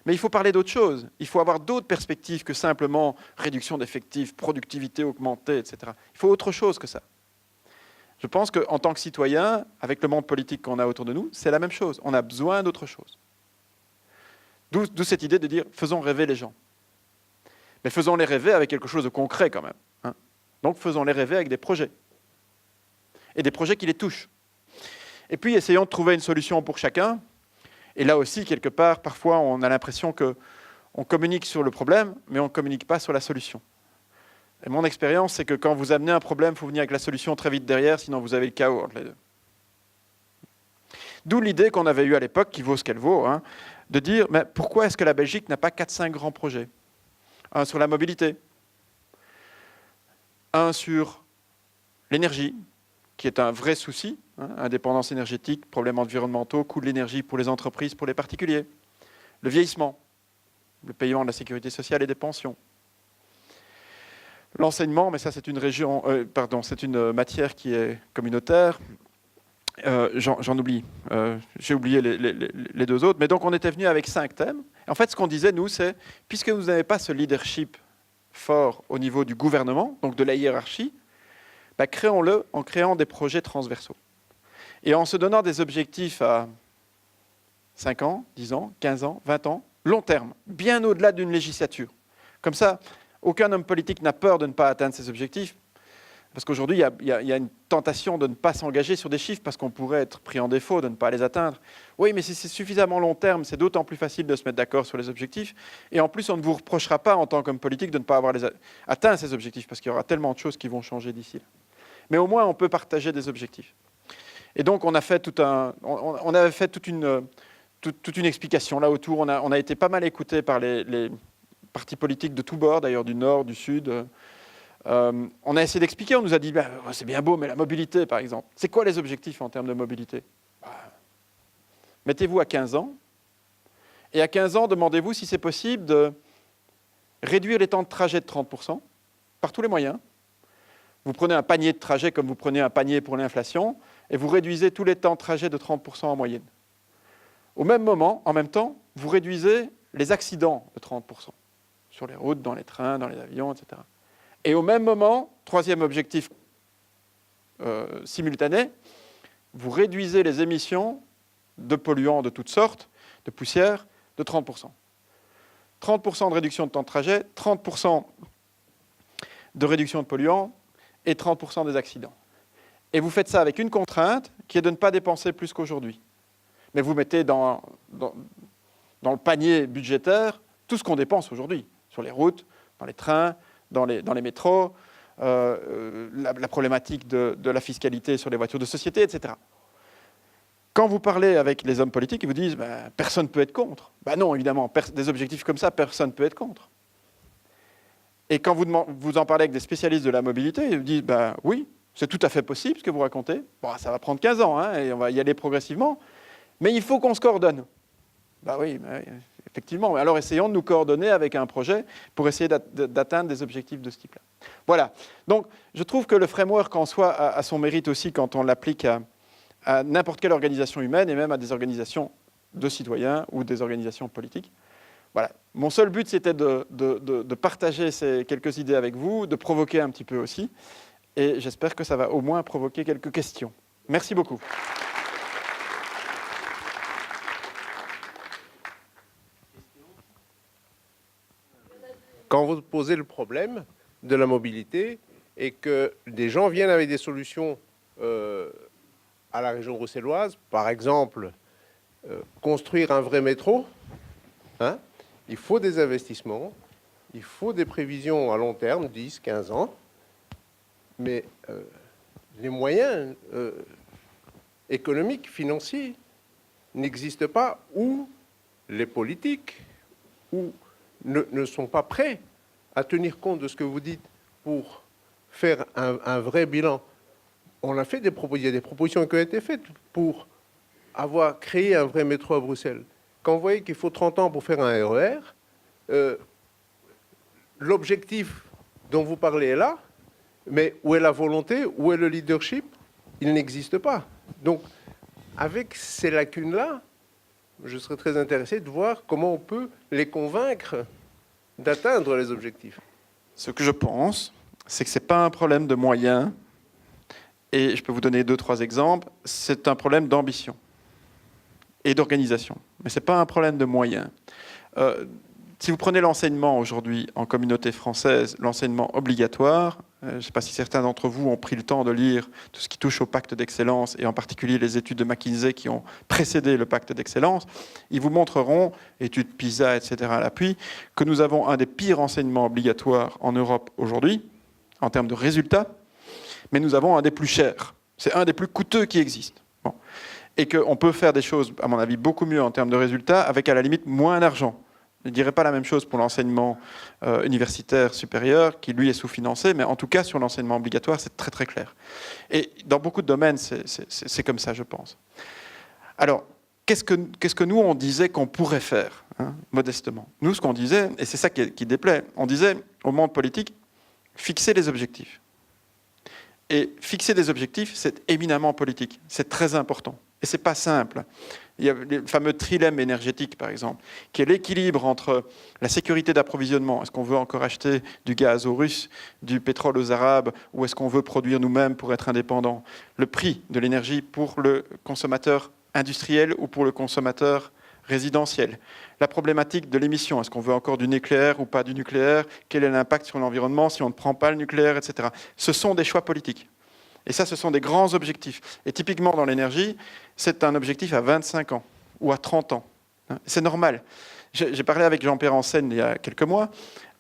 Mais il faut parler d'autre chose. Il faut avoir d'autres perspectives que simplement réduction d'effectifs, productivité augmentée, etc. Il faut autre chose que ça. Je pense qu'en tant que citoyen, avec le monde politique qu'on a autour de nous, c'est la même chose. On a besoin d'autre chose. D'où cette idée de dire « faisons rêver les gens ». Mais faisons-les rêver avec quelque chose de concret quand même. Hein. Donc faisons-les rêver avec des projets. Et des projets qui les touchent. Et puis, essayons de trouver une solution pour chacun. Et là aussi, quelque part, parfois, on a l'impression qu'on communique sur le problème, mais on ne communique pas sur la solution. Et mon expérience, c'est que quand vous amenez un problème, il faut venir avec la solution très vite derrière, sinon vous avez le chaos entre les deux. D'où l'idée qu'on avait eue à l'époque, qui vaut ce qu'elle vaut, hein, de dire, mais pourquoi est-ce que la Belgique n'a pas 4-5 grands projets ? Un sur la mobilité, un sur l'énergie, qui est un vrai souci, hein, indépendance énergétique, problèmes environnementaux, coût de l'énergie pour les entreprises, pour les particuliers. Le vieillissement, le paiement de la sécurité sociale et des pensions. L'enseignement, mais ça c'est c'est une matière qui est communautaire. J'en oublie. J'ai oublié les deux autres. Mais donc on était venu avec 5 thèmes. Et en fait, ce qu'on disait, nous, c'est, puisque vous n'avez pas ce leadership fort au niveau du gouvernement, donc de la hiérarchie, bah, créons-le en créant des projets transversaux. Et en se donnant des objectifs à 5 ans, 10 ans, 15 ans, 20 ans, long terme, bien au-delà d'une législature. Comme ça, aucun homme politique n'a peur de ne pas atteindre ses objectifs, parce qu'aujourd'hui, il y a une tentation de ne pas s'engager sur des chiffres, parce qu'on pourrait être pris en défaut de ne pas les atteindre. Oui, mais si c'est suffisamment long terme, c'est d'autant plus facile de se mettre d'accord sur les objectifs. Et en plus, on ne vous reprochera pas, en tant qu'homme politique, de ne pas avoir atteint ces objectifs, parce qu'il y aura tellement de choses qui vont changer d'ici là. Mais au moins, on peut partager des objectifs. Et donc, on avait fait toute une explication là autour. On a été pas mal écoutés par les partis politiques de tous bords, d'ailleurs du Nord, du Sud. On a essayé d'expliquer, on nous a dit c'est bien beau, mais la mobilité, par exemple. C'est quoi les objectifs en termes de mobilité ? Mettez-vous à 15 ans, et à 15 ans, demandez-vous si c'est possible de réduire les temps de trajet de 30%, par tous les moyens. Vous prenez un panier de trajet comme vous prenez un panier pour l'inflation, et vous réduisez tous les temps de trajet de 30% en moyenne. Au même moment, en même temps, vous réduisez les accidents de 30%, sur les routes, dans les trains, dans les avions, etc. Et au même moment, troisième objectif simultané, vous réduisez les émissions de polluants de toutes sortes, de poussière, de 30%. 30% de réduction de temps de trajet, 30% de réduction de polluants et 30% des accidents. Et vous faites ça avec une contrainte qui est de ne pas dépenser plus qu'aujourd'hui. Mais vous mettez dans le panier budgétaire tout ce qu'on dépense aujourd'hui, sur les routes, dans les trains, dans les métros, la problématique de la fiscalité sur les voitures de société, etc. Quand vous parlez avec les hommes politiques, ils vous disent personne ne peut être contre. Non, évidemment, des objectifs comme ça, personne ne peut être contre. Et quand vous en parlez avec des spécialistes de la mobilité, ils vous disent oui, c'est tout à fait possible ce que vous racontez. Ça va prendre 15 ans, et on va y aller progressivement. Mais il faut qu'on se coordonne. Oui, effectivement. Alors essayons de nous coordonner avec un projet pour essayer d'atteindre des objectifs de ce type-là. Voilà. Donc je trouve que le framework en soi a son mérite aussi quand on l'applique à n'importe quelle organisation humaine et même à des organisations de citoyens ou des organisations politiques. Voilà. Mon seul but, c'était de partager ces quelques idées avec vous, de provoquer un petit peu aussi. Et j'espère que ça va au moins provoquer quelques questions. Merci beaucoup. Quand vous posez le problème de la mobilité et que des gens viennent avec des solutions à la région bruxelloise, par exemple, construire un vrai métro, il faut des investissements, il faut des prévisions à long terme, 10, 15 ans, mais les moyens économiques, financiers n'existent pas, ou les politiques ne sont pas prêts à tenir compte de ce que vous dites pour faire un vrai bilan. On a fait il y a des propositions qui ont été faites pour avoir créé un vrai métro à Bruxelles. Quand vous voyez qu'il faut 30 ans pour faire un RER, l'objectif dont vous parlez est là, mais où est la volonté, où est le leadership? Il n'existe pas. Donc, avec ces lacunes-là, je serais très intéressé de voir comment on peut les convaincre d'atteindre les objectifs. Ce que je pense, c'est que ce n'est pas un problème de moyens, et je peux vous donner 2-3 exemples, c'est un problème d'ambition et d'organisation. Mais ce n'est pas un problème de moyens. Si vous prenez l'enseignement aujourd'hui en communauté française, l'enseignement obligatoire, je ne sais pas si certains d'entre vous ont pris le temps de lire tout ce qui touche au pacte d'excellence, et en particulier les études de McKinsey qui ont précédé le pacte d'excellence, ils vous montreront, études PISA, etc. à l'appui, que nous avons un des pires enseignements obligatoires en Europe aujourd'hui, en termes de résultats, mais nous avons un des plus chers. C'est un des plus coûteux qui existe. Bon. Et qu'on peut faire des choses, à mon avis, beaucoup mieux en termes de résultats, avec à la limite moins d'argent. Je ne dirais pas la même chose pour l'enseignement universitaire supérieur, qui lui est sous-financé, mais en tout cas sur l'enseignement obligatoire, c'est très très clair. Et dans beaucoup de domaines, c'est comme ça, je pense. Alors, qu'est-ce que nous, on disait qu'on pourrait faire, modestement? Nous, ce qu'on disait, et c'est ça qui déplaît, on disait au monde politique, fixer les objectifs. Et fixer des objectifs, c'est éminemment politique, c'est très important. Et ce n'est pas simple. Il y a le fameux trilemme énergétique, par exemple, qui est l'équilibre entre la sécurité d'approvisionnement. Est-ce qu'on veut encore acheter du gaz aux Russes, du pétrole aux Arabes, ou est-ce qu'on veut produire nous-mêmes pour être indépendants? Le prix de l'énergie pour le consommateur industriel ou pour le consommateur résidentiel. La problématique de l'émission. Est-ce qu'on veut encore du nucléaire ou pas du nucléaire? Quel est l'impact sur l'environnement si on ne prend pas le nucléaire, etc. Ce sont des choix politiques. Et ça, ce sont des grands objectifs. Et typiquement, dans l'énergie, c'est un objectif à 25 ans ou à 30 ans. C'est normal. J'ai parlé avec Jean-Pierre Ansen il y a quelques mois,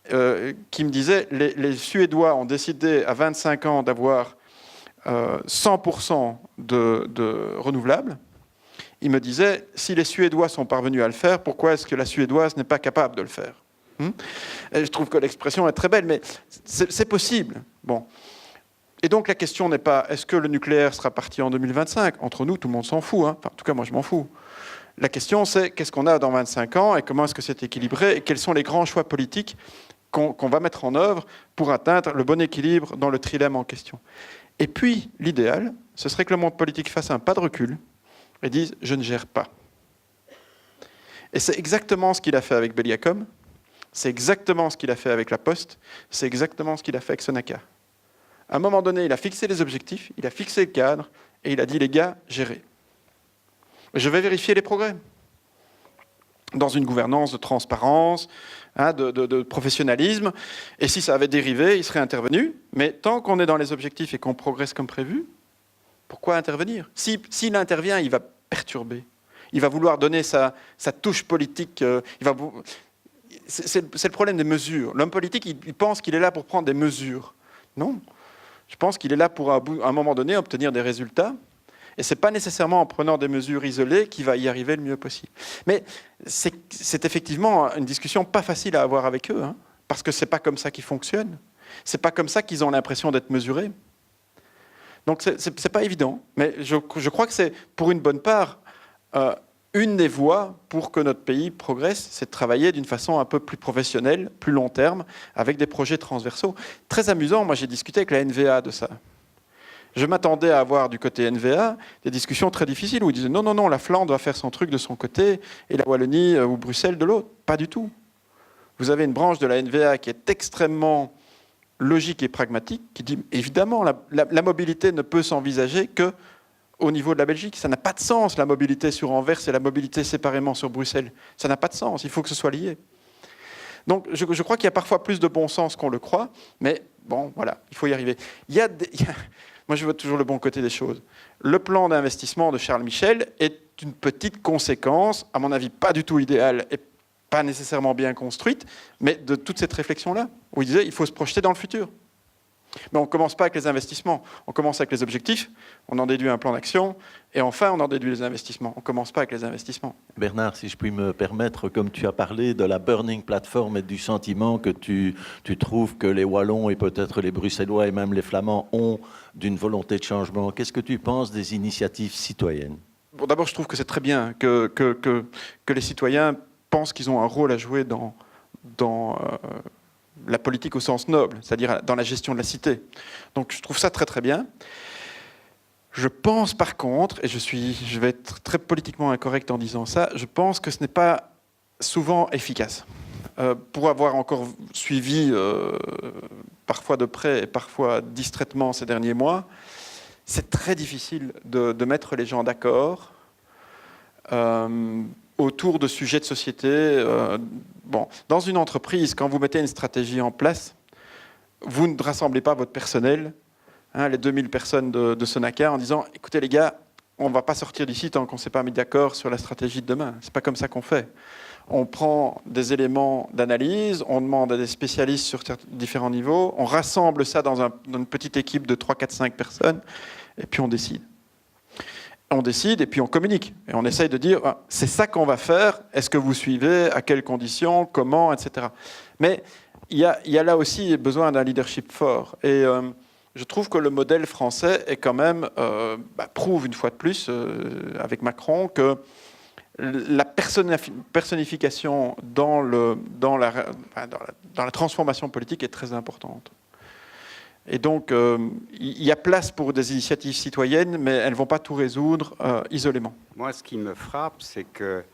qui me disait les Suédois ont décidé à 25 ans d'avoir 100% de renouvelables. Il me disait, si les Suédois sont parvenus à le faire, pourquoi est-ce que la Suédoise n'est pas capable de le faire? Et je trouve que l'expression est très belle, mais c'est possible. Bon. Et donc la question n'est pas est-ce que le nucléaire sera parti en 2025? Entre nous, tout le monde s'en fout. Enfin, en tout cas, moi, je m'en fous. La question, c'est qu'est-ce qu'on a dans 25 ans et comment est-ce que c'est équilibré et quels sont les grands choix politiques qu'on va mettre en œuvre pour atteindre le bon équilibre dans le trilemme en question. Et puis, l'idéal, ce serait que le monde politique fasse un pas de recul et dise « je ne gère pas ». Et c'est exactement ce qu'il a fait avec Belgacom, c'est exactement ce qu'il a fait avec La Poste, c'est exactement ce qu'il a fait avec Sonaca. À un moment donné, il a fixé les objectifs, il a fixé le cadre, et il a dit, les gars, gérez. Je vais vérifier les progrès. dans une gouvernance de transparence, de professionnalisme. Et si ça avait dérivé, il serait intervenu. Mais tant qu'on est dans les objectifs et qu'on progresse comme prévu, pourquoi intervenir ? S'il intervient, il va perturber. Il va vouloir donner sa touche politique. C'est le problème des mesures. L'homme politique, il pense qu'il est là pour prendre des mesures. Non. Je pense qu'il est là pour, à un moment donné, obtenir des résultats. Et ce n'est pas nécessairement en prenant des mesures isolées qu'il va y arriver le mieux possible. Mais c'est effectivement une discussion pas facile à avoir avec eux, hein, parce que ce n'est pas comme ça qu'ils fonctionnent. Ce n'est pas comme ça qu'ils ont l'impression d'être mesurés. Donc ce n'est pas évident. Mais je crois que c'est, pour une bonne part, une des voies pour que notre pays progresse, c'est de travailler d'une façon un peu plus professionnelle, plus long terme, avec des projets transversaux. Très amusant, moi j'ai discuté avec la NVA de ça. Je m'attendais à avoir du côté NVA des discussions très difficiles où ils disaient non, la Flandre va faire son truc de son côté et la Wallonie ou Bruxelles de l'autre. Pas du tout. Vous avez une branche de la NVA qui est extrêmement logique et pragmatique, qui dit évidemment la mobilité ne peut s'envisager qu'au niveau de la Belgique. Ça n'a pas de sens, la mobilité sur Anvers et la mobilité séparément sur Bruxelles. Ça n'a pas de sens, il faut que ce soit lié. Donc je crois qu'il y a parfois plus de bon sens qu'on le croit, mais bon, voilà, il faut y arriver. Moi, je vois toujours le bon côté des choses. Le plan d'investissement de Charles Michel est une petite conséquence, à mon avis pas du tout idéale et pas nécessairement bien construite, mais de toute cette réflexion-là, où il disait qu'il faut se projeter dans le futur. Mais on ne commence pas avec les investissements, on commence avec les objectifs, on en déduit un plan d'action, et enfin on en déduit les investissements. On ne commence pas avec les investissements. Bernard, si je puis me permettre, comme tu as parlé de la Burning Platform et du sentiment que tu trouves que les Wallons et peut-être les Bruxellois et même les Flamands ont d'une volonté de changement, qu'est-ce que tu penses des initiatives citoyennes ? Bon, d'abord, je trouve que c'est très bien que les citoyens pensent qu'ils ont un rôle à jouer dans la politique au sens noble, c'est-à-dire dans la gestion de la cité. Donc je trouve ça très très bien. Je pense par contre, et je vais être très politiquement incorrect en disant ça, je pense que ce n'est pas souvent efficace. Pour avoir encore suivi parfois de près et parfois distraitement ces derniers mois, c'est très difficile de mettre les gens d'accord autour de sujets de société. Dans une entreprise, quand vous mettez une stratégie en place, vous ne rassemblez pas votre personnel, les 2000 personnes de Sonaca, en disant « Écoutez les gars, on ne va pas sortir d'ici tant qu'on ne s'est pas mis d'accord sur la stratégie de demain. » Ce n'est pas comme ça qu'on fait. On prend des éléments d'analyse, on demande à des spécialistes sur différents niveaux, on rassemble ça dans une petite équipe de 3, 4, 5 personnes, et puis on décide. On décide et puis on communique. Et on essaye de dire, c'est ça qu'on va faire, est-ce que vous suivez, à quelles conditions, comment, etc. Mais il y a là aussi besoin d'un leadership fort. Et je trouve que le modèle français est quand même, prouve une fois de plus, avec Macron, que la personnification dans la transformation politique est très importante. Et donc, il y a place pour des initiatives citoyennes, mais elles ne vont pas tout résoudre isolément. Moi, ce qui me frappe, c'est que,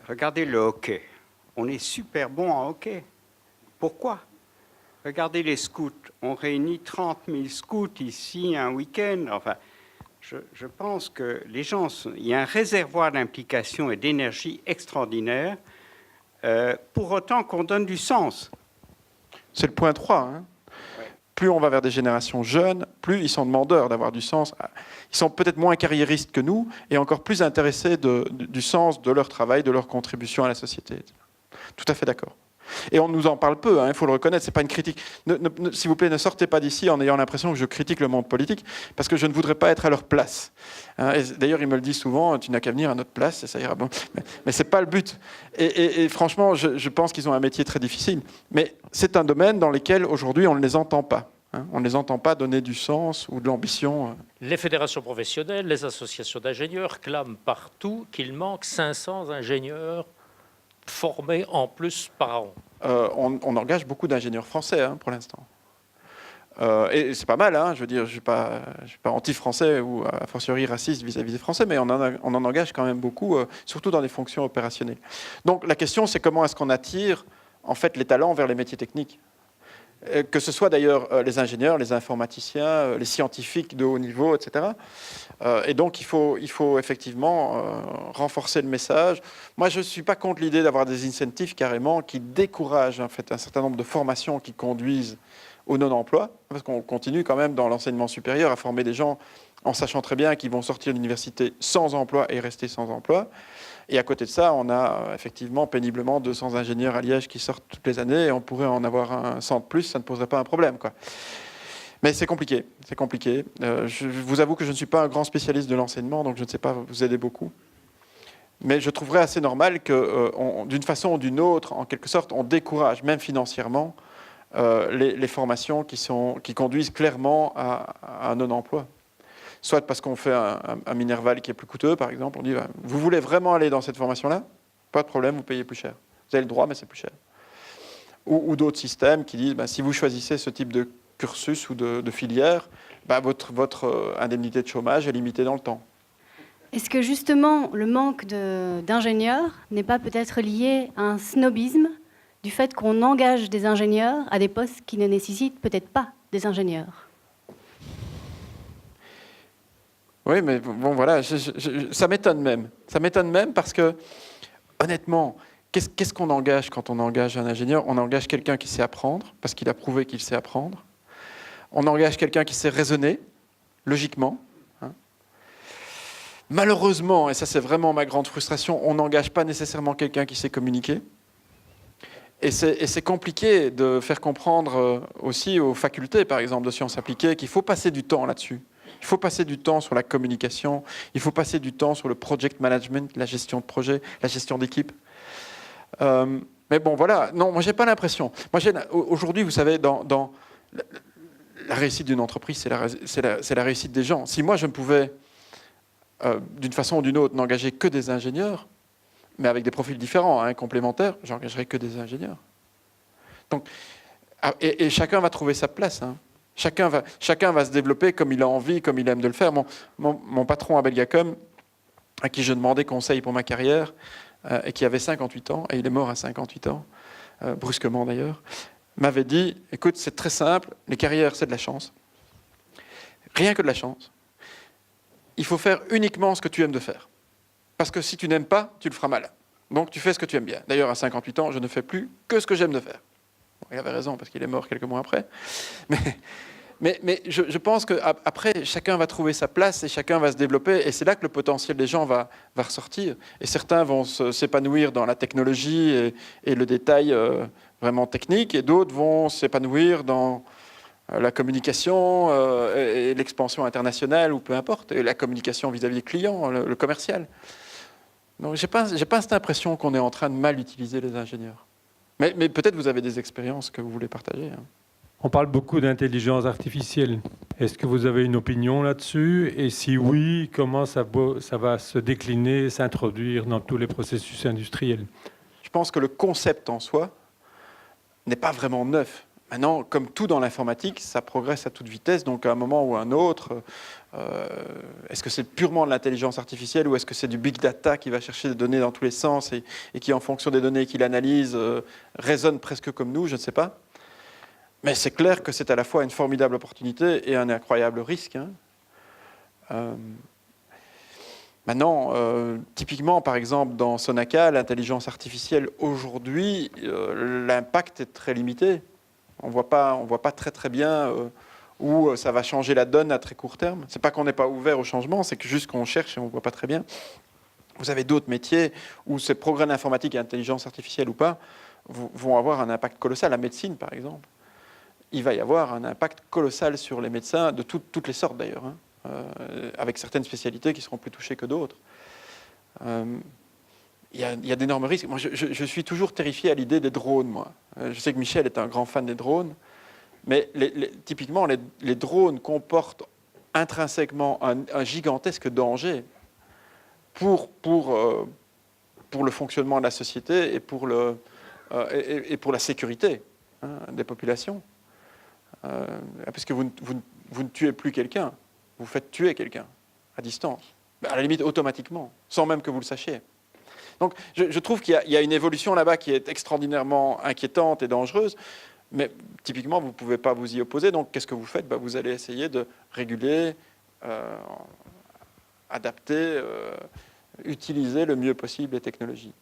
regardez le hockey. On est super bon en hockey. Pourquoi ? Regardez les scouts. On réunit 30 000 scouts ici un week-end. Enfin, je pense que les gens, il y a un réservoir d'implication et d'énergie extraordinaire, pour autant qu'on donne du sens. C'est le point 3, hein. Plus on va vers des générations jeunes, plus ils sont demandeurs d'avoir du sens. Ils sont peut-être moins carriéristes que nous et encore plus intéressés du sens de leur travail, de leur contribution à la société. Tout à fait d'accord. Et on nous en parle peu, il faut le reconnaître, c'est pas une critique. S'il vous plaît, ne sortez pas d'ici en ayant l'impression que je critique le monde politique, parce que je ne voudrais pas être à leur place. Et d'ailleurs, ils me le disent souvent, tu n'as qu'à venir à notre place, et ça ira bon. Mais c'est pas le but. Et franchement, je pense qu'ils ont un métier très difficile. Mais c'est un domaine dans lequel, aujourd'hui, on ne les entend pas. On ne les entend pas donner du sens ou de l'ambition. Les fédérations professionnelles, les associations d'ingénieurs clament partout qu'il manque 500 ingénieurs formés en plus par an. On engage beaucoup d'ingénieurs français pour l'instant. Et c'est pas mal, je veux dire, je ne suis pas anti-français ou a fortiori raciste vis-à-vis des Français, mais on en engage quand même beaucoup, surtout dans des fonctions opérationnelles. Donc la question, c'est comment est-ce qu'on attire en fait les talents vers les métiers techniques. que ce soit d'ailleurs les ingénieurs, les informaticiens, les scientifiques de haut niveau, etc. Et donc, il faut effectivement renforcer le message. Moi, je ne suis pas contre l'idée d'avoir des incentives carrément qui découragent en fait, un certain nombre de formations qui conduisent au non-emploi, parce qu'on continue quand même dans l'enseignement supérieur à former des gens en sachant très bien qu'ils vont sortir de l'université sans emploi et rester sans emploi. Et à côté de ça, on a effectivement péniblement 200 ingénieurs à Liège qui sortent toutes les années, et on pourrait en avoir un 100 de plus, ça ne poserait pas un problème, quoi. Mais c'est compliqué, c'est compliqué. Je vous avoue que je ne suis pas un grand spécialiste de l'enseignement, donc je ne sais pas vous aider beaucoup. Mais je trouverais assez normal que, d'une façon ou d'une autre, en quelque sorte, on décourage, même financièrement, les formations qui conduisent clairement à un non-emploi. Soit parce qu'on fait un Minerval qui est plus coûteux, par exemple, on dit vous voulez vraiment aller dans cette formation-là? Pas de problème, vous payez plus cher. Vous avez le droit, mais c'est plus cher. Ou d'autres systèmes qui disent si vous choisissez ce type de cursus ou de filière, votre indemnité de chômage est limitée dans le temps. Est-ce que justement le manque d'ingénieurs n'est pas peut-être lié à un snobisme du fait qu'on engage des ingénieurs à des postes qui ne nécessitent peut-être pas des ingénieurs? Oui, mais bon, voilà, ça m'étonne même. Ça m'étonne même parce que, honnêtement, qu'est-ce qu'on engage quand on engage un ingénieur? On engage quelqu'un qui sait apprendre, parce qu'il a prouvé qu'il sait apprendre. On engage quelqu'un qui sait raisonner, logiquement. Malheureusement, et ça c'est vraiment ma grande frustration, on n'engage pas nécessairement quelqu'un qui sait communiquer. Et c'est compliqué de faire comprendre aussi aux facultés, par exemple, de sciences appliquées, qu'il faut passer du temps là-dessus. Il faut passer du temps sur la communication, il faut passer du temps sur le project management, la gestion de projet, la gestion d'équipe. Mais bon, voilà. Non, moi, j'ai pas l'impression. Aujourd'hui, vous savez, dans la réussite d'une entreprise, c'est la réussite des gens. Si moi, je ne pouvais, d'une façon ou d'une autre, n'engager que des ingénieurs, mais avec des profils différents, complémentaires, j'engagerai que des ingénieurs. Donc, et chacun va trouver sa place. Chacun va se développer comme il a envie, comme il aime de le faire. Mon patron à Belgacom, à qui je demandais conseil pour ma carrière, et qui avait 58 ans, et il est mort à 58 ans, brusquement d'ailleurs, m'avait dit, écoute, c'est très simple, les carrières, c'est de la chance. Rien que de la chance. Il faut faire uniquement ce que tu aimes de faire. Parce que si tu n'aimes pas, tu le feras mal. Donc tu fais ce que tu aimes bien. D'ailleurs, à 58 ans, je ne fais plus que ce que j'aime de faire. Bon, il avait raison, parce qu'il est mort quelques mois après. Mais je pense qu'après, chacun va trouver sa place et chacun va se développer. Et c'est là que le potentiel des gens va ressortir. Et certains vont s'épanouir dans la technologie et le détail vraiment technique. Et d'autres vont s'épanouir dans la communication et l'expansion internationale, ou peu importe. Et la communication vis-à-vis des clients, le commercial. Donc, j'ai pas cette impression qu'on est en train de mal utiliser les ingénieurs. Mais peut-être vous avez des expériences que vous voulez partager. On parle beaucoup d'intelligence artificielle. Est-ce que vous avez une opinion là-dessus? Et si oui, comment ça va se décliner, s'introduire dans tous les processus industriels? Je pense que le concept en soi n'est pas vraiment neuf. Maintenant, comme tout dans l'informatique, ça progresse à toute vitesse. Donc, à un moment ou à un autre, est-ce que c'est purement de l'intelligence artificielle ou est-ce que c'est du big data qui va chercher des données dans tous les sens et qui, en fonction des données qu'il analyse, raisonne presque comme nous? Je ne sais pas. Mais c'est clair que c'est à la fois une formidable opportunité et un incroyable risque. Maintenant, typiquement, par exemple, dans Sonaca, l'intelligence artificielle, aujourd'hui, l'impact est très limité. On voit pas très très bien où ça va changer la donne à très court terme. C'est pas qu'on n'est pas ouvert au changement, c'est que juste qu'on cherche et on voit pas très bien. Vous avez d'autres métiers où ces progrès d'informatique et intelligence artificielle ou pas vont avoir un impact colossal. La médecine, par exemple. Il va y avoir un impact colossal sur les médecins, de toutes les sortes d'ailleurs, avec certaines spécialités qui seront plus touchées que d'autres. Il y a d'énormes risques. Moi, je suis toujours terrifié à l'idée des drones, moi. Je sais que Michel est un grand fan des drones, mais typiquement, les drones comportent intrinsèquement un gigantesque danger pour le fonctionnement de la société et pour la sécurité des populations. Parce que vous ne tuez plus quelqu'un, vous faites tuer quelqu'un à distance, à la limite automatiquement, sans même que vous le sachiez. Donc je trouve qu'il y a une évolution là-bas qui est extraordinairement inquiétante et dangereuse, Mais typiquement, vous ne pouvez pas vous y opposer. Donc, qu'est-ce que vous faites? Vous allez essayer de réguler, adapter, utiliser le mieux possible les technologies.